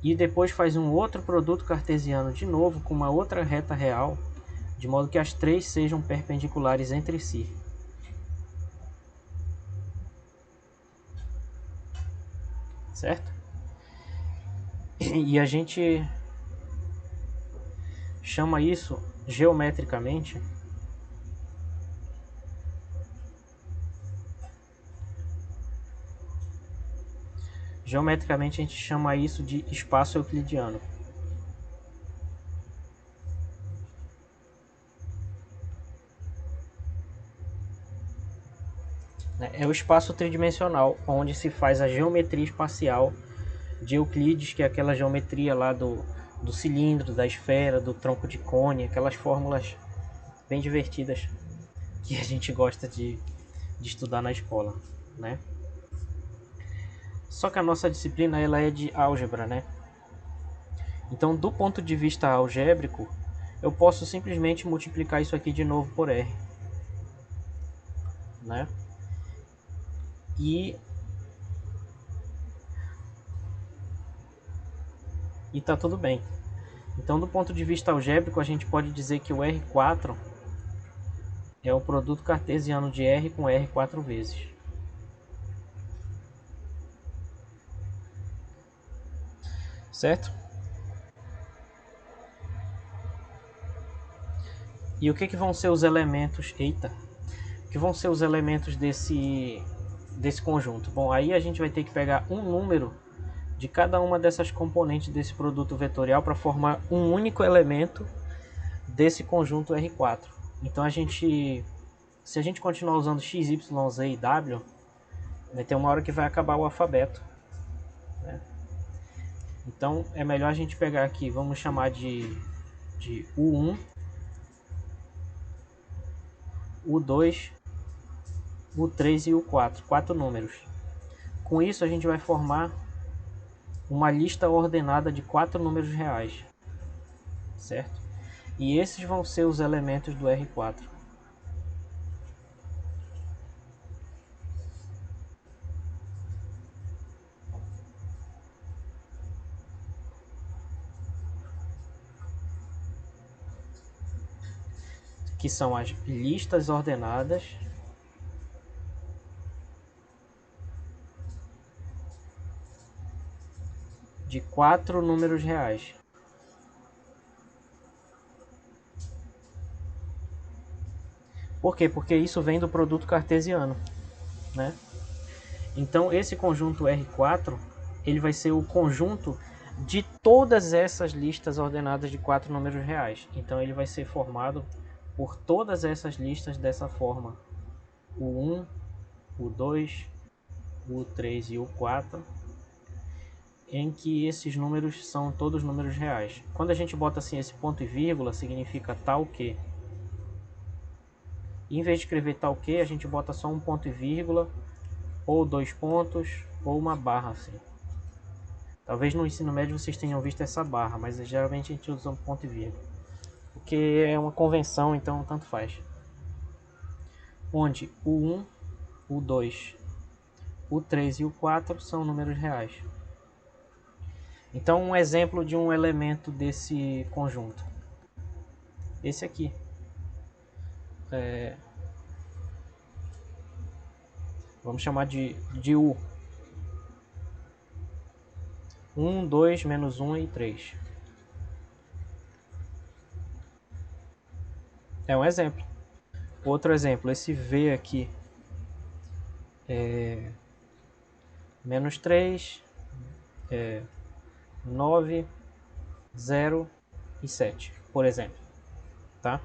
e depois faz um outro produto cartesiano de novo com uma outra reta real, de modo que as três sejam perpendiculares entre si. Certo? E a gente chama isso geometricamente a gente chama isso de espaço euclidiano. É o espaço tridimensional onde se faz a geometria espacial de Euclides, que é aquela geometria lá do cilindro, da esfera, do tronco de cone, aquelas fórmulas bem divertidas que a gente gosta de estudar na escola, né? Só que a nossa disciplina ela é de álgebra, né? Então, do ponto de vista algébrico, eu posso simplesmente multiplicar isso aqui de novo por R, né? E tá tudo bem. Então, do ponto de vista algébrico, a gente pode dizer que o R4 é o produto cartesiano de R com R 4 vezes. Certo? E o que vão ser os elementos? Eita! O que vão ser os elementos desse conjunto? Bom, aí a gente vai ter que pegar um número de cada uma dessas componentes desse produto vetorial para formar um único elemento desse conjunto R4. Então se a gente continuar usando x, y, z e w, vai ter uma hora que vai acabar o alfabeto, né? Então é melhor a gente pegar aqui, vamos chamar de U1, U2, U3 e U4, 4 números. Com isso a gente vai formar uma lista ordenada de 4 números reais, certo? E esses vão ser os elementos do R4. Que são as listas ordenadas de 4 números reais. Por quê? Porque isso vem do produto cartesiano, né? Então esse conjunto R4, ele vai ser o conjunto de todas essas listas ordenadas de 4 números reais. Então ele vai ser formado por todas essas listas dessa forma: o 1, o 2, o 3 e o 4, em que esses números são todos números reais. Quando a gente bota assim esse ponto e vírgula, significa tal que. E em vez de escrever tal que, a gente bota só um ponto e vírgula, ou 2 pontos, ou uma barra assim. Talvez no ensino médio vocês tenham visto essa barra, mas geralmente a gente usa um ponto e vírgula, porque é uma convenção, então tanto faz. Onde o 1, o 2, o 3 e o 4 são números reais. Então um exemplo de um elemento desse conjunto. Esse aqui. Vamos chamar de U. 1, 2, menos 1 e 3. É um exemplo. Outro exemplo, esse V aqui. menos 3, 9, 0 e 7, por exemplo, tá?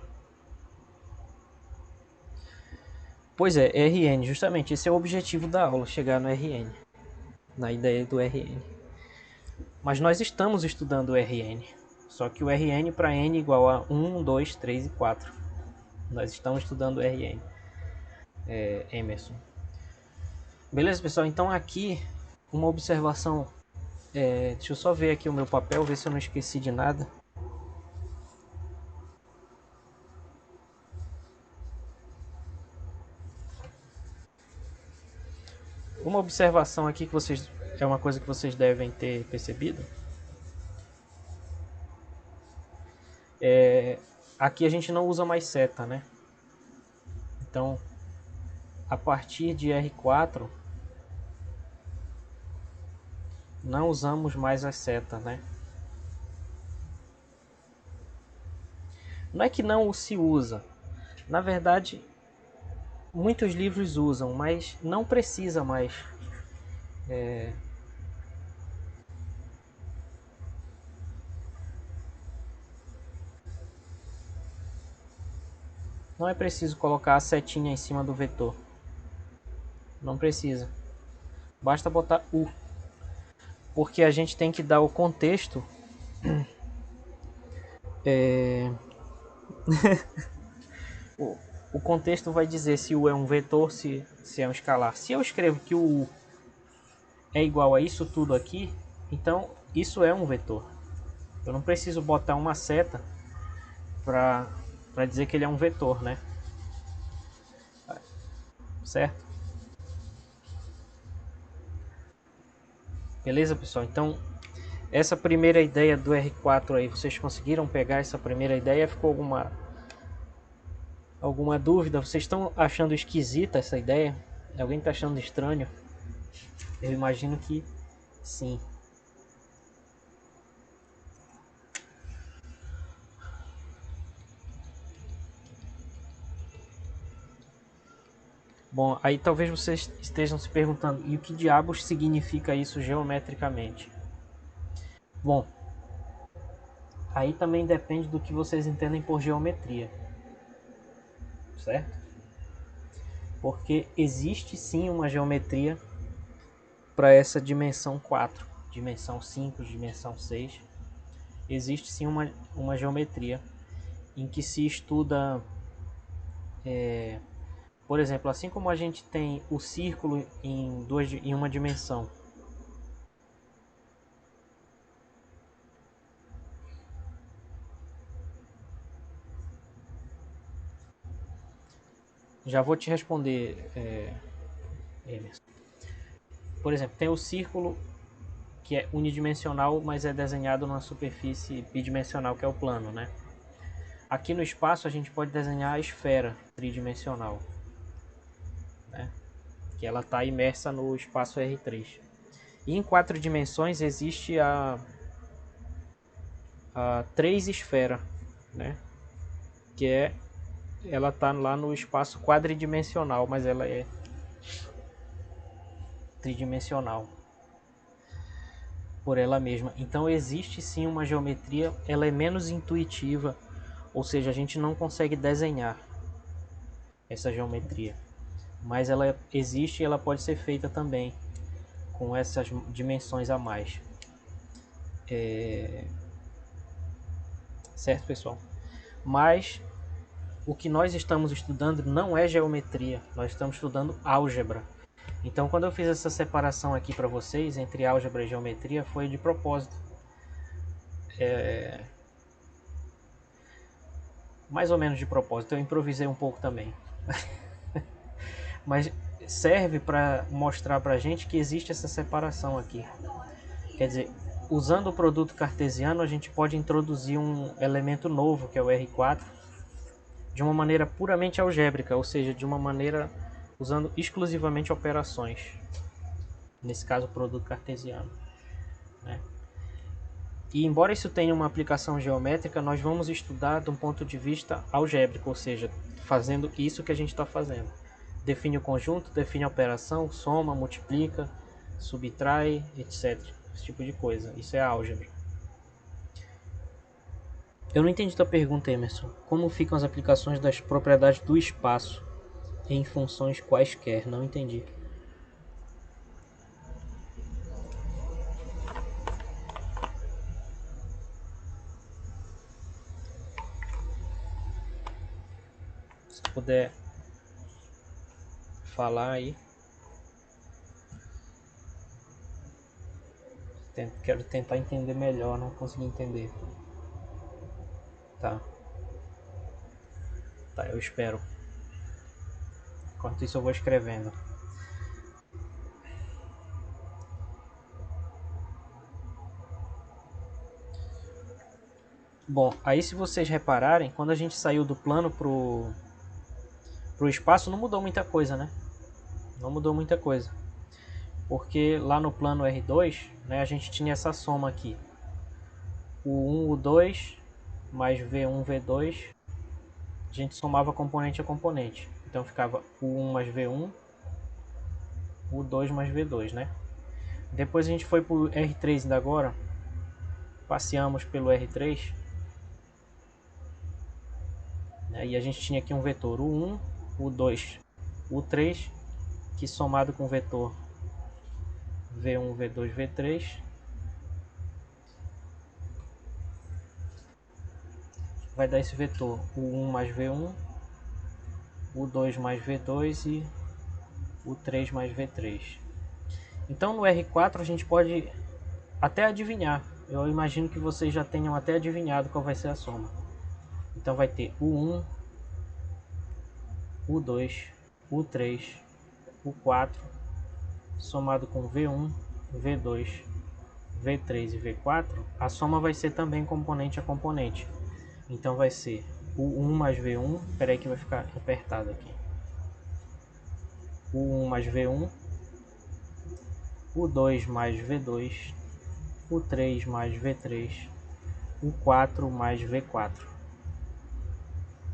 Pois é, RN, justamente, esse é o objetivo da aula, chegar no RN, na ideia do RN. Mas nós estamos estudando o RN, só que o RN para N igual a 1, 2, 3 e 4. Nós estamos estudando o RN, Emerson. Beleza, pessoal? Então aqui, uma observação, deixa eu só ver aqui o meu papel, ver se eu não esqueci de nada. Uma observação aqui que vocês, é uma coisa que vocês devem ter percebido. Aqui a gente não usa mais seta, né? Então, a partir de R4, não usamos mais a seta, né? Não é que não se usa. Na verdade, muitos livros usam, mas não precisa mais. Não é preciso colocar a setinha em cima do vetor. Não precisa. Basta botar U. Porque a gente tem que dar o contexto. O contexto vai dizer se U é um vetor, se é um escalar. Se eu escrevo que o U é igual a isso tudo aqui, então isso é um vetor. Eu não preciso botar uma seta para dizer que ele é um vetor, né? Certo? Beleza, pessoal? Então, essa primeira ideia do R4 aí, vocês conseguiram pegar essa primeira ideia? Ficou alguma dúvida? Vocês estão achando esquisita essa ideia? Alguém está achando estranho? Eu imagino que sim. Bom, aí talvez vocês estejam se perguntando, e o que diabos significa isso geometricamente? Bom, aí também depende do que vocês entendem por geometria, certo? Porque existe sim uma geometria para essa dimensão 4, dimensão 5, dimensão 6. Existe sim uma geometria em que se estuda... por exemplo, assim como a gente tem o círculo em uma dimensão, já vou te responder, Emerson. Por exemplo, tem o círculo que é unidimensional, mas é desenhado numa superfície bidimensional, que é o plano, né? Aqui no espaço a gente pode desenhar a esfera tridimensional, né? Que ela está imersa no espaço R3. E em 4 dimensões existe a 3 esfera, né? Que ela está lá no espaço quadridimensional, mas ela é tridimensional por ela mesma. Então existe sim uma geometria, ela é menos intuitiva, ou seja, a gente não consegue desenhar essa geometria, mas ela existe e ela pode ser feita também com essas dimensões a mais. Certo, pessoal? Mas o que nós estamos estudando não é geometria, nós estamos estudando álgebra. Então, quando eu fiz essa separação aqui para vocês entre álgebra e geometria, foi de propósito. Mais ou menos de propósito, eu improvisei um pouco também. Mas serve para mostrar para a gente que existe essa separação aqui. Quer dizer, usando o produto cartesiano, a gente pode introduzir um elemento novo, que é o R4, de uma maneira puramente algébrica, ou seja, de uma maneira usando exclusivamente operações. Nesse caso, o produto cartesiano, né? E embora isso tenha uma aplicação geométrica, nós vamos estudar de um ponto de vista algébrico, ou seja, fazendo isso que a gente está fazendo. Define o conjunto, define a operação, soma, multiplica, subtrai, etc. Esse tipo de coisa. Isso é álgebra. Eu não entendi tua pergunta, Emerson. Como ficam as aplicações das propriedades do espaço em funções quaisquer? Não entendi. Se puder falar aí. Quero tentar entender melhor, não consegui entender. Tá. Tá, eu espero. Enquanto isso eu vou escrevendo. Bom, aí se vocês repararem, quando a gente saiu do plano pro espaço, não mudou muita coisa, né? Não mudou muita coisa. Porque lá no plano R2, né, a gente tinha essa soma aqui. O 1, o 2, mais V1, V2. A gente somava componente a componente. Então ficava o 1 mais V1, o 2 mais V2, né? Depois a gente foi para o R3 ainda agora. Passeamos pelo R3. Né? E a gente tinha aqui um vetor, o 1, o 2, o 3, que somado com o vetor V1, V2, V3, vai dar esse vetor, o 1 mais V1, o 2 mais V2 e o 3 mais V3. Então no R4 a gente pode até adivinhar. Eu imagino que vocês já tenham até adivinhado qual vai ser a soma. Então vai ter o 1, o 2, o 3, o 4, somado com V1, V2, V3 e V4, a soma vai ser também componente a componente. Então vai ser o 1 mais V1, espera aí que vai ficar apertado aqui. O 1 mais V1, o 2 mais V2, o 3 mais V3, o 4 mais V4.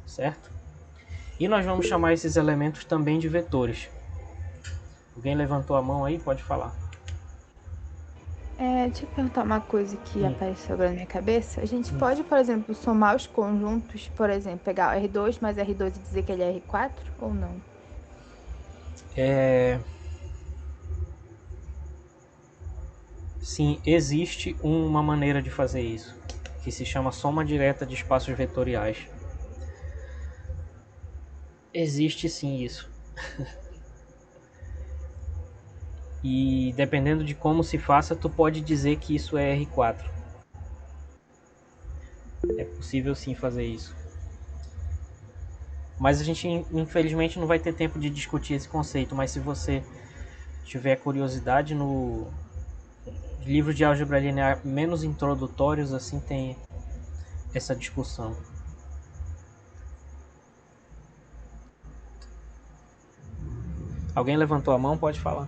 Certo? E nós vamos chamar esses elementos também de vetores. Alguém levantou a mão aí? Pode falar. Deixa eu perguntar uma coisa que apareceu agora na minha cabeça. A gente pode, por exemplo, somar os conjuntos, por exemplo, pegar o R2 mais R2 e dizer que ele é R4 ou não? Sim, existe uma maneira de fazer isso, que se chama soma direta de espaços vetoriais. Existe sim isso. E dependendo de como se faça, tu pode dizer que isso é R4. É possível sim fazer isso. Mas a gente infelizmente não vai ter tempo de discutir esse conceito, mas se você tiver curiosidade, no livro de álgebra linear menos introdutórios assim tem essa discussão. Alguém levantou a mão? Pode falar.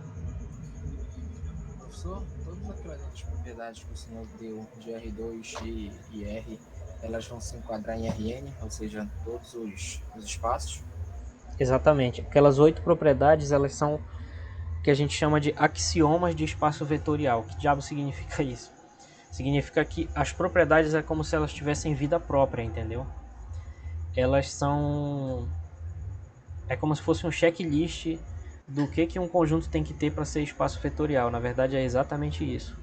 Professor, todas aquelas propriedades que o senhor deu de R2 e R, elas vão se enquadrar em Rn, ou seja, todos os espaços? Exatamente. Aquelas 8 propriedades, elas são o que a gente chama de axiomas de espaço vetorial. Que diabo significa isso? Significa que as propriedades é como se elas tivessem vida própria, entendeu? Elas são... É como se fosse um checklist do que um conjunto tem que ter para ser espaço vetorial. Na verdade é exatamente isso.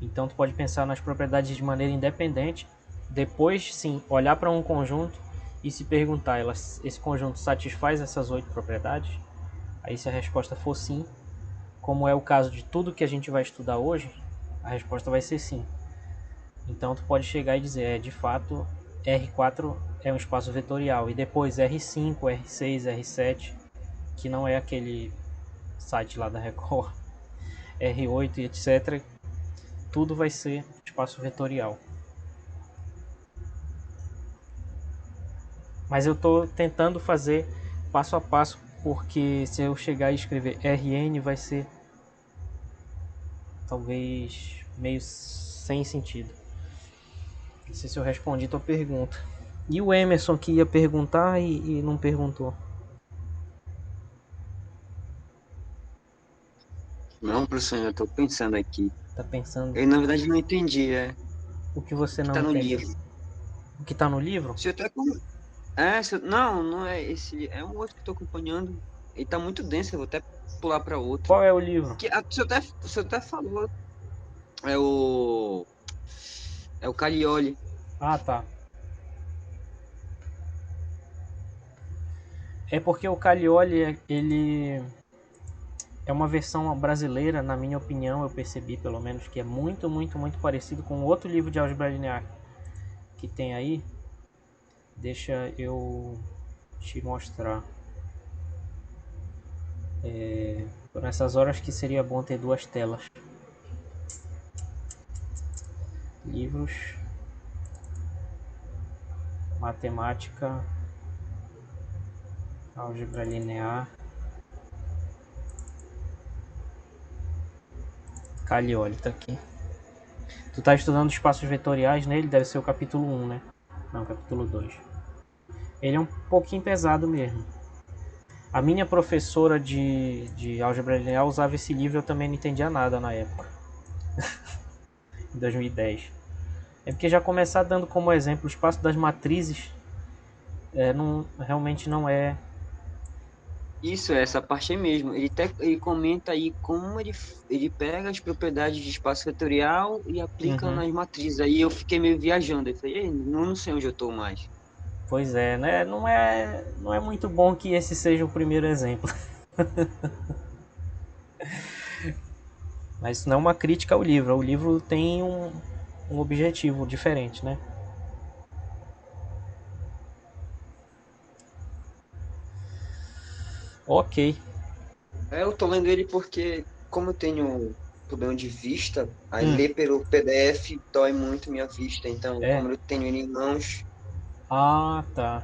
Então tu pode pensar nas propriedades de maneira independente. Depois sim, olhar para um conjunto e se perguntar, esse conjunto satisfaz essas 8 propriedades? Aí se a resposta for sim, como é o caso de tudo que a gente vai estudar hoje, a resposta vai ser sim. Então tu pode chegar e dizer, de fato, R4 é um espaço vetorial. E depois R5, R6, R7, que não é aquele site lá da Record, R8 e etc. Tudo vai ser espaço vetorial. Mas eu estou tentando fazer passo a passo, porque se eu chegar e escrever Rn vai ser talvez meio sem sentido. Não sei se eu respondi tua pergunta. E o Emerson que ia perguntar e não perguntou. Não, professor, eu tô pensando aqui. Tá pensando Eu, na verdade, não entendi, o que você não tá no entendeu? livro. O que tá no livro? Se eu tá com... É, não, não é esse. É um outro que eu tô acompanhando. Ele tá muito denso, eu vou até pular pra outro. Qual é o livro? Que, o senhor até falou. É o. É o Carioli. Ah, tá. É porque o Calioli, ele é uma versão brasileira, na minha opinião, eu percebi pelo menos, que é muito, muito, muito parecido com outro livro de álgebra linear que tem aí. Deixa eu te mostrar. Por essas horas que seria bom ter duas telas. Livros, matemática, álgebra linear, Calioli, tá aqui. Tu tá estudando espaços vetoriais nele, deve ser o capítulo 1, né? Não, capítulo 2. Ele é um pouquinho pesado mesmo. A minha professora de álgebra linear usava esse livro e eu também não entendia nada na época. Em 2010. É porque já começar dando como exemplo o espaço das matrizes realmente não é. Isso, essa parte aí mesmo. Ele comenta aí como ele pega as propriedades de espaço vetorial e aplica Uhum. nas matrizes. Aí eu fiquei meio viajando. Eu falei, "Ei, não sei onde eu tô mais." Pois é, né? Não é muito bom que esse seja o primeiro exemplo. Mas isso não é uma crítica ao livro. O livro tem um objetivo diferente, né? Ok. Eu tô lendo ele porque, como eu tenho problema de vista, aí Hum, ler pelo PDF dói muito minha vista. Então, é. como eu tenho ele em mãos, Ah, tá.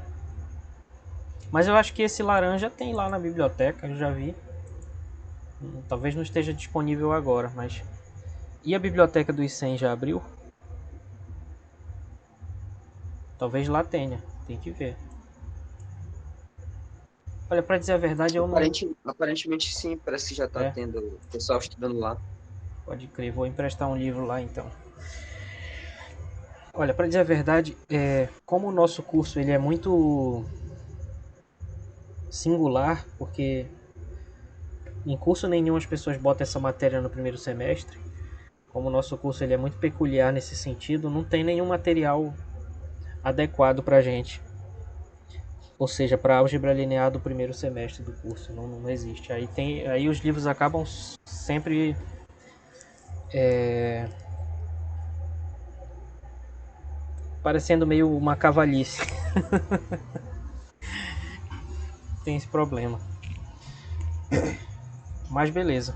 Mas eu acho que esse laranja tem lá na biblioteca, eu já vi. Talvez não esteja disponível agora, mas. E a biblioteca do ICEM já abriu? Talvez lá tenha, tem que ver. Olha, pra dizer a verdade, eu não. aparentemente sim, parece que já tá É, tendo pessoal estudando lá. pode crer, vou emprestar um livro lá então. Olha, pra dizer a verdade, como o nosso curso ele é muito singular, porque em curso nenhum as pessoas botam essa matéria no primeiro semestre. Como o nosso curso ele é muito peculiar nesse sentido, não tem nenhum material adequado pra gente. Ou seja, para álgebra linear do primeiro semestre do curso, não existe. Aí os livros acabam sempre parecendo meio uma cavalice. Tem esse problema. Mas beleza.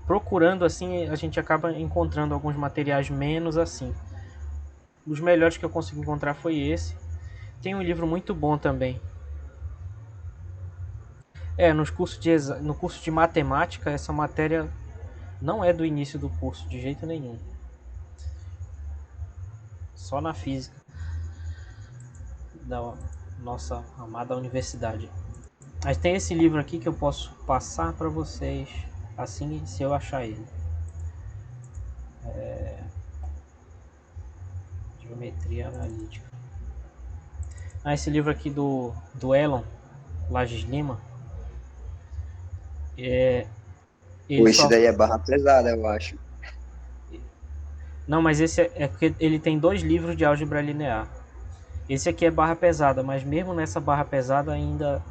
Procurando assim, a gente acaba encontrando alguns materiais menos assim. Os melhores que eu consegui encontrar foi esse. Tem um livro muito bom também. No curso de matemática, essa matéria não é do início do curso, de jeito nenhum. Só na física da nossa amada universidade. Mas tem esse livro aqui que eu posso passar para vocês assim se eu achar ele. Geometria analítica. Esse livro aqui do Elon Lages Lima. Ele Pô, esse só. daí é barra pesada, eu acho. Não, mas esse é porque ele tem 2 livros de álgebra linear. Esse aqui é barra pesada, mas mesmo nessa barra pesada ainda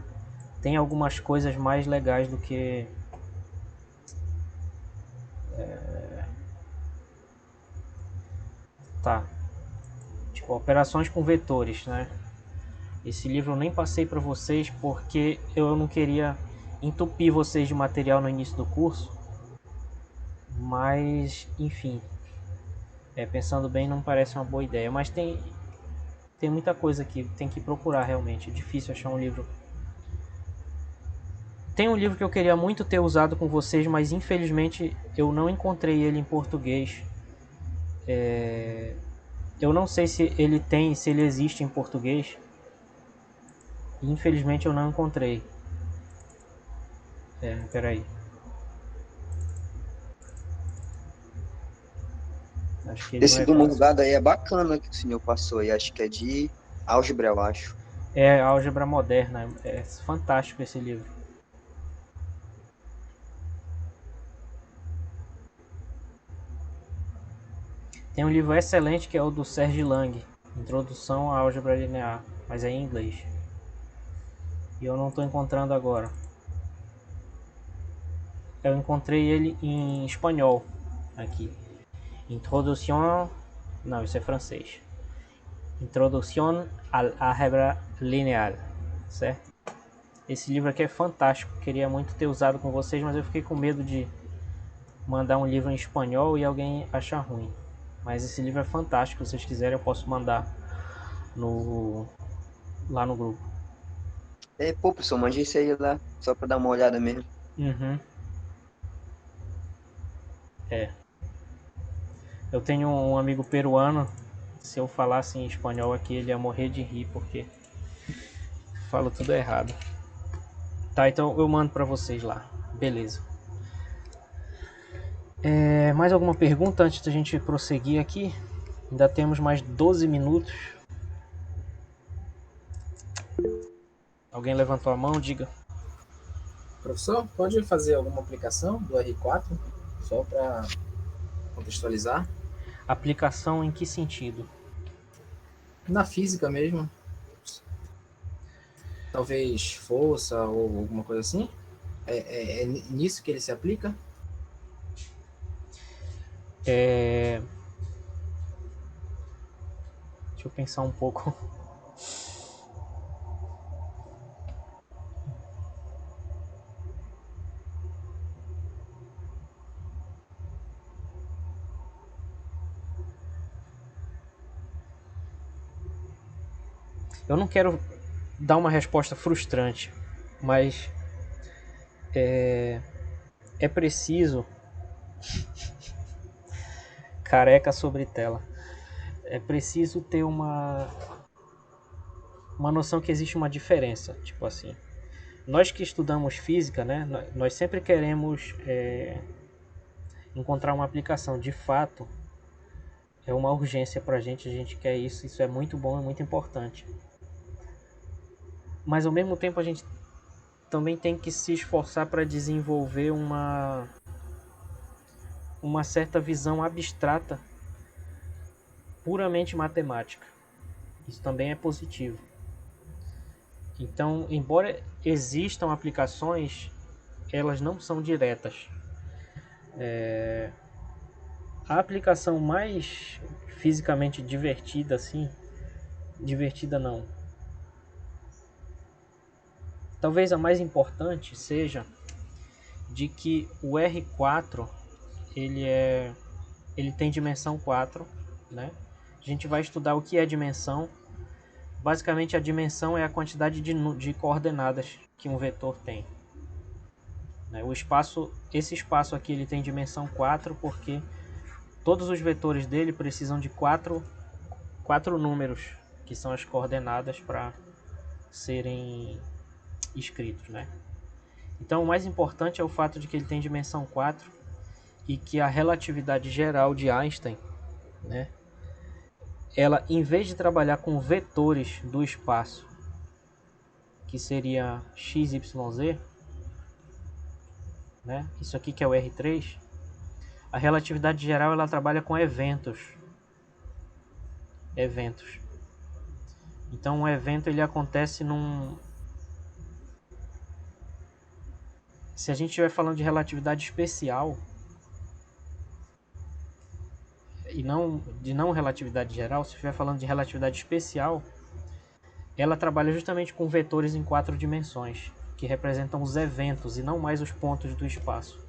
tem algumas coisas mais legais do que. Tá. Tipo, operações com vetores, né? Esse livro eu nem passei para vocês porque eu não queria entupir vocês de material no início do curso. Mas, enfim, pensando bem, não parece uma boa ideia. Mas tem muita coisa aqui, tem que procurar realmente. É difícil achar um livro. Tem um livro que eu queria muito ter usado com vocês, mas infelizmente eu não encontrei ele em português. Eu não sei se ele existe em português. Infelizmente eu não encontrei. Peraí. Acho que ele não Esse é do fácil. Morgado aí é bacana que o senhor passou aí. Acho que é de álgebra, eu acho. É álgebra moderna. É fantástico esse livro. Tem um livro excelente que é o do Serge Lang, Introdução à Álgebra Linear, mas é em inglês. E eu não estou encontrando agora. Eu encontrei ele em espanhol aqui. Introdução... Não, isso é francês. Introdução à Álgebra Linear, certo? Esse livro aqui é fantástico. Queria muito ter usado com vocês, mas eu fiquei com medo de mandar um livro em espanhol e alguém achar ruim. Mas esse livro é fantástico. Se vocês quiserem, eu posso mandar lá no grupo. Pô, professor, mande esse aí lá, só pra dar uma olhada mesmo. Uhum. Eu tenho um amigo peruano. Se eu falasse em espanhol aqui, ele ia morrer de rir, porque falo tudo errado. Tá, então eu mando pra vocês lá. Beleza. Mais alguma pergunta antes da gente prosseguir aqui? Ainda temos mais 12 minutos. Alguém levantou a mão? Diga. Professor, pode fazer alguma aplicação do R4? Só para contextualizar. Aplicação em que sentido? Na física mesmo. Talvez força ou alguma coisa assim? É nisso que ele se aplica? Deixa eu pensar um pouco. Eu não quero dar uma resposta frustrante, mas é preciso... Careca sobre tela. É preciso ter uma noção que existe uma diferença. Tipo assim, nós que estudamos física, né, nós sempre queremos encontrar uma aplicação. De fato, é uma urgência pra gente, a gente quer isso, isso é muito bom, é muito importante. Mas ao mesmo tempo a gente também tem que se esforçar para desenvolver uma certa visão abstrata, puramente matemática. Isso também é positivo. Então, embora existam aplicações, elas não são diretas. A aplicação mais fisicamente divertida, assim, divertida não. Talvez a mais importante seja de que o R4 ele tem dimensão 4, né? A gente vai estudar o que é dimensão. Basicamente, a dimensão é a quantidade de coordenadas que um vetor tem. Esse espaço aqui ele tem dimensão 4 porque todos os vetores dele precisam de quatro números, que são as coordenadas para serem escritos, né? Então, o mais importante é o fato de que ele tem dimensão 4 e que a relatividade geral de Einstein, né, ela, em vez de trabalhar com vetores do espaço, que seria x, y, z, né, isso aqui que é o R3, a relatividade geral ela trabalha com eventos. Então, um evento ele acontece se a gente estiver falando de relatividade especial e não relatividade geral, se estiver falando de relatividade especial, ela trabalha justamente com vetores em 4 dimensões, que representam os eventos e não mais os pontos do espaço.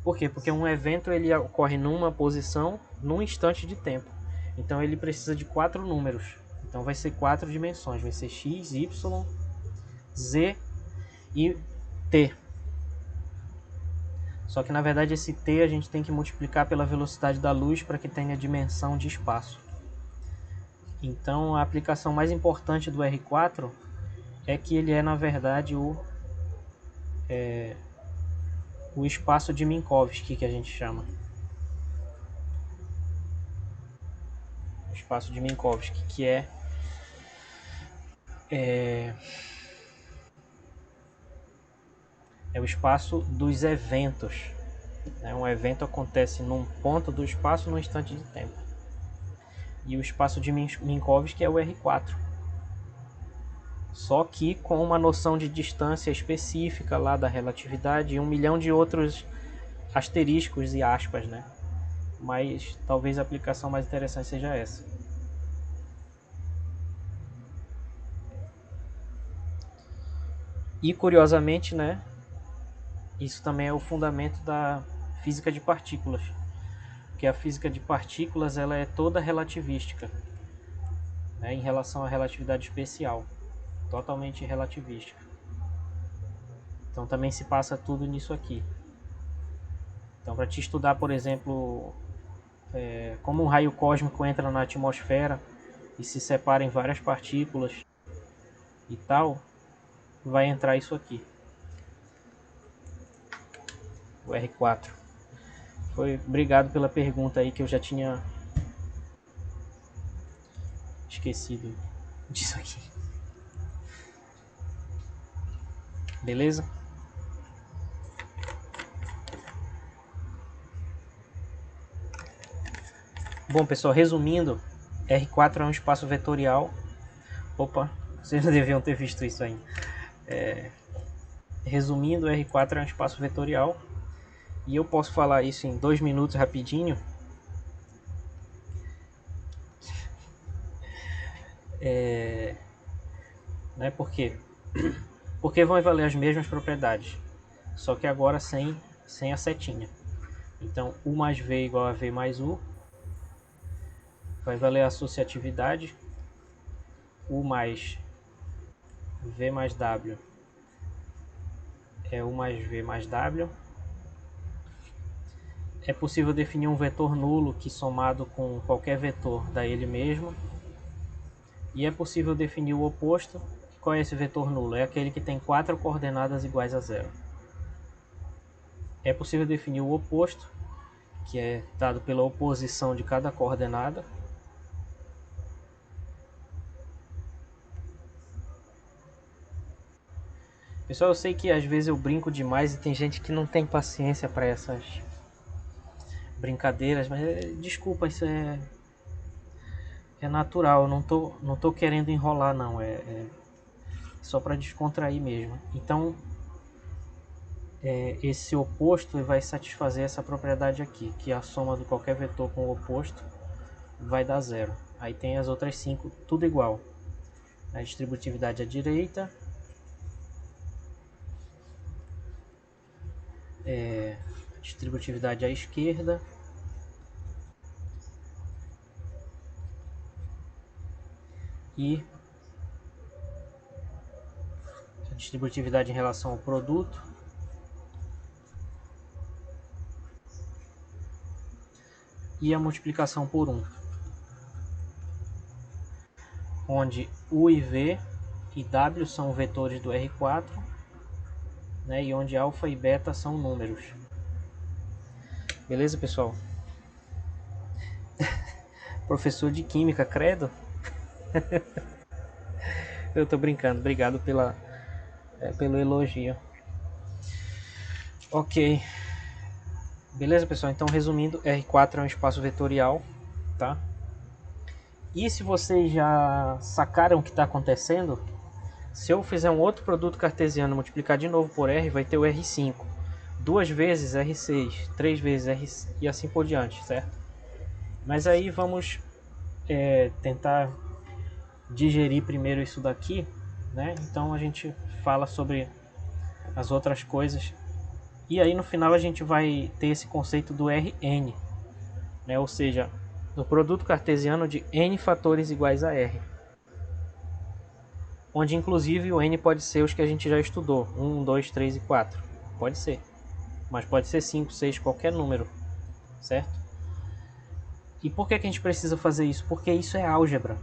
Por quê? Porque um evento ele ocorre numa posição, num instante de tempo. Então ele precisa de 4 números. Então vai ser 4 dimensões, vai ser x, y, z e t. Só que na verdade esse t a gente tem que multiplicar pela velocidade da luz para que tenha dimensão de espaço. Então a aplicação mais importante do R4 é que ele é na verdade o espaço de Minkowski, que a gente chama. espaço de Minkowski, que é o espaço dos eventos. Né? Um evento acontece num ponto do espaço num instante de tempo. E o espaço de Minkowski é o R4. Só que com uma noção de distância específica lá da relatividade e 1 milhão de outros asteriscos e aspas, né? Mas talvez a aplicação mais interessante seja essa. E curiosamente, né? Isso também é o fundamento da física de partículas. Porque a física de partículas ela é toda relativística, né, em relação à relatividade especial. Totalmente relativística. Então também se passa tudo nisso aqui. Então para te estudar, por exemplo, como um raio cósmico entra na atmosfera e se separa em várias partículas e tal, vai entrar isso aqui. O R4. Obrigado pela pergunta aí, que eu já tinha esquecido disso aqui. Beleza? Bom, pessoal, resumindo, R4 é um espaço vetorial. Opa, vocês não deviam ter visto isso ainda. Resumindo, R4 é um espaço vetorial. E eu posso falar isso em 2 minutos rapidinho. Né, por quê? Porque vão valer as mesmas propriedades, só que agora sem a setinha. Então, U mais V igual a V mais U. Vai valer a associatividade. U mais V mais W é U mais V mais W. É possível definir um vetor nulo que somado com qualquer vetor dá ele mesmo. E é possível definir o oposto. Qual é esse vetor nulo? É aquele que tem 4 coordenadas iguais a 0. É possível definir o oposto, que é dado pela oposição de cada coordenada. Pessoal, eu sei que às vezes eu brinco demais e tem gente que não tem paciência para essas brincadeiras, mas desculpa, isso é natural, eu não tô querendo enrolar não, é só para descontrair mesmo. Então, esse oposto vai satisfazer essa propriedade aqui, que a soma de qualquer vetor com o oposto vai dar 0. Aí tem as outras 5, tudo igual. A distributividade à direita, distributividade à esquerda, e a distributividade em relação ao produto, e a multiplicação por 1, onde U e V e W são vetores do R4, né, e onde alfa e beta são números. Beleza, pessoal? Professor de química, credo? Eu tô brincando, obrigado pelo elogio. Ok. Beleza, pessoal? Então, resumindo, R4 é um espaço vetorial, tá? E se vocês já sacaram o que está acontecendo, se eu fizer um outro produto cartesiano, multiplicar de novo por R, vai ter o R5. 2 vezes R6, 3 vezes R e assim por diante, certo? Mas aí vamos tentar digerir primeiro isso daqui, né? Então a gente fala sobre as outras coisas. E aí no final a gente vai ter esse conceito do Rn, né? Ou seja, do produto cartesiano de n fatores iguais a R. Onde inclusive o n pode ser os que a gente já estudou, 1, 2, 3 e 4. Pode ser. Mas pode ser 5, 6, qualquer número, certo? E por que a gente precisa fazer isso? Porque isso é álgebra.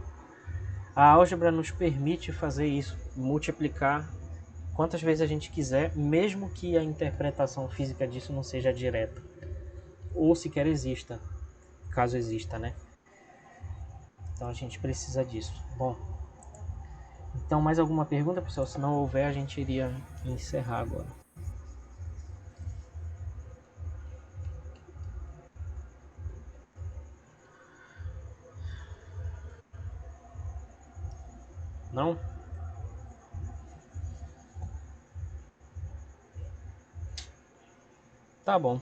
A álgebra nos permite fazer isso, multiplicar quantas vezes a gente quiser, mesmo que a interpretação física disso não seja direta. Ou sequer exista, caso exista, né? Então a gente precisa disso. Bom, então mais alguma pergunta, pessoal? Se não houver, a gente iria encerrar agora. Não? Tá bom.